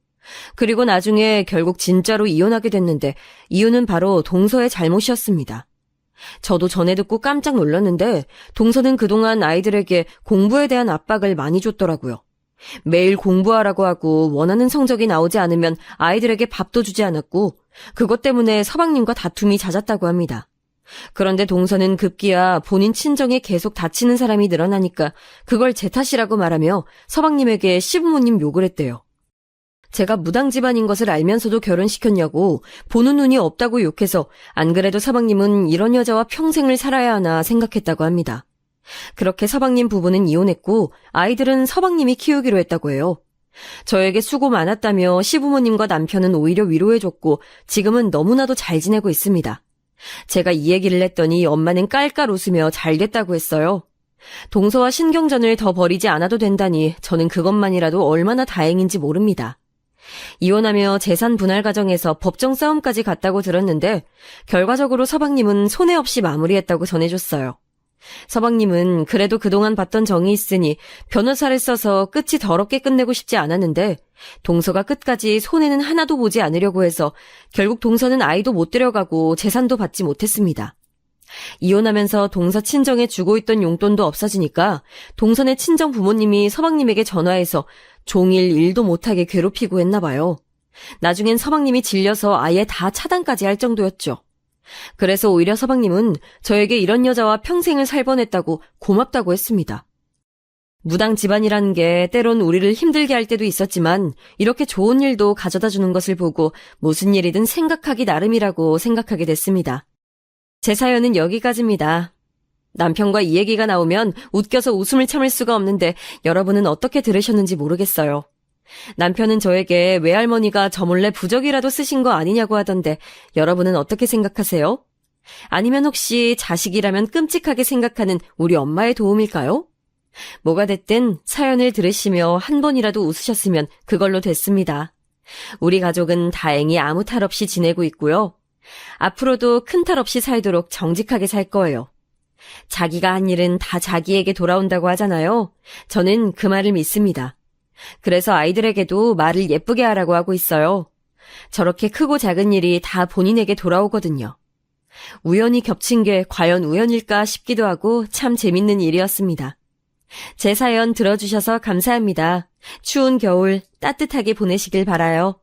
S4: 그리고 나중에 결국 진짜로 이혼하게 됐는데 이유는 바로 동서의 잘못이었습니다. 저도 전해 듣고 깜짝 놀랐는데 동서는 그동안 아이들에게 공부에 대한 압박을 많이 줬더라고요. 매일 공부하라고 하고 원하는 성적이 나오지 않으면 아이들에게 밥도 주지 않았고 그것 때문에 서방님과 다툼이 잦았다고 합니다. 그런데 동서는 급기야 본인 친정에 계속 다치는 사람이 늘어나니까 그걸 제 탓이라고 말하며 서방님에게 시부모님 욕을 했대요. 제가 무당 집안인 것을 알면서도 결혼시켰냐고 보는 눈이 없다고 욕해서 안 그래도 서방님은 이런 여자와 평생을 살아야 하나 생각했다고 합니다. 그렇게 서방님 부부는 이혼했고 아이들은 서방님이 키우기로 했다고 해요. 저에게 수고 많았다며 시부모님과 남편은 오히려 위로해줬고 지금은 너무나도 잘 지내고 있습니다. 제가 이 얘기를 했더니 엄마는 깔깔 웃으며 잘 됐다고 했어요. 동서와 신경전을 더 벌이지 않아도 된다니 저는 그것만이라도 얼마나 다행인지 모릅니다. 이혼하며 재산 분할 과정에서 법정 싸움까지 갔다고 들었는데 결과적으로 서방님은 손해 없이 마무리했다고 전해줬어요. 서방님은 그래도 그동안 봤던 정이 있으니 변호사를 써서 끝이 더럽게 끝내고 싶지 않았는데 동서가 끝까지 손해는 하나도 보지 않으려고 해서 결국 동서는 아이도 못 데려가고 재산도 받지 못했습니다. 이혼하면서 동서 친정에 주고 있던 용돈도 없어지니까 동서네 친정 부모님이 서방님에게 전화해서 종일 일도 못하게 괴롭히고 했나 봐요. 나중엔 서방님이 질려서 아예 다 차단까지 할 정도였죠. 그래서 오히려 서방님은 저에게 이런 여자와 평생을 살 뻔했다고 고맙다고 했습니다. 무당 집안이라는 게 때론 우리를 힘들게 할 때도 있었지만 이렇게 좋은 일도 가져다 주는 것을 보고 무슨 일이든 생각하기 나름이라고 생각하게 됐습니다. 제 사연은 여기까지입니다. 남편과 이 얘기가 나오면 웃겨서 웃음을 참을 수가 없는데 여러분은 어떻게 들으셨는지 모르겠어요. 남편은 저에게 외할머니가 저 몰래 부적이라도 쓰신 거 아니냐고 하던데 여러분은 어떻게 생각하세요? 아니면 혹시 자식이라면 끔찍하게 생각하는 우리 엄마의 도움일까요?
S3: 뭐가 됐든 사연을 들으시며 한 번이라도 웃으셨으면 그걸로 됐습니다. 우리 가족은 다행히 아무 탈 없이 지내고 있고요. 앞으로도 큰 탈 없이 살도록 정직하게 살 거예요. 자기가 한 일은 다 자기에게 돌아온다고 하잖아요. 저는 그 말을 믿습니다. 그래서 아이들에게도 말을 예쁘게 하라고 하고 있어요. 저렇게 크고 작은 일이 다 본인에게 돌아오거든요. 우연히 겹친 게 과연 우연일까 싶기도 하고 참 재밌는 일이었습니다. 제 사연 들어주셔서 감사합니다. 추운 겨울 따뜻하게 보내시길 바라요.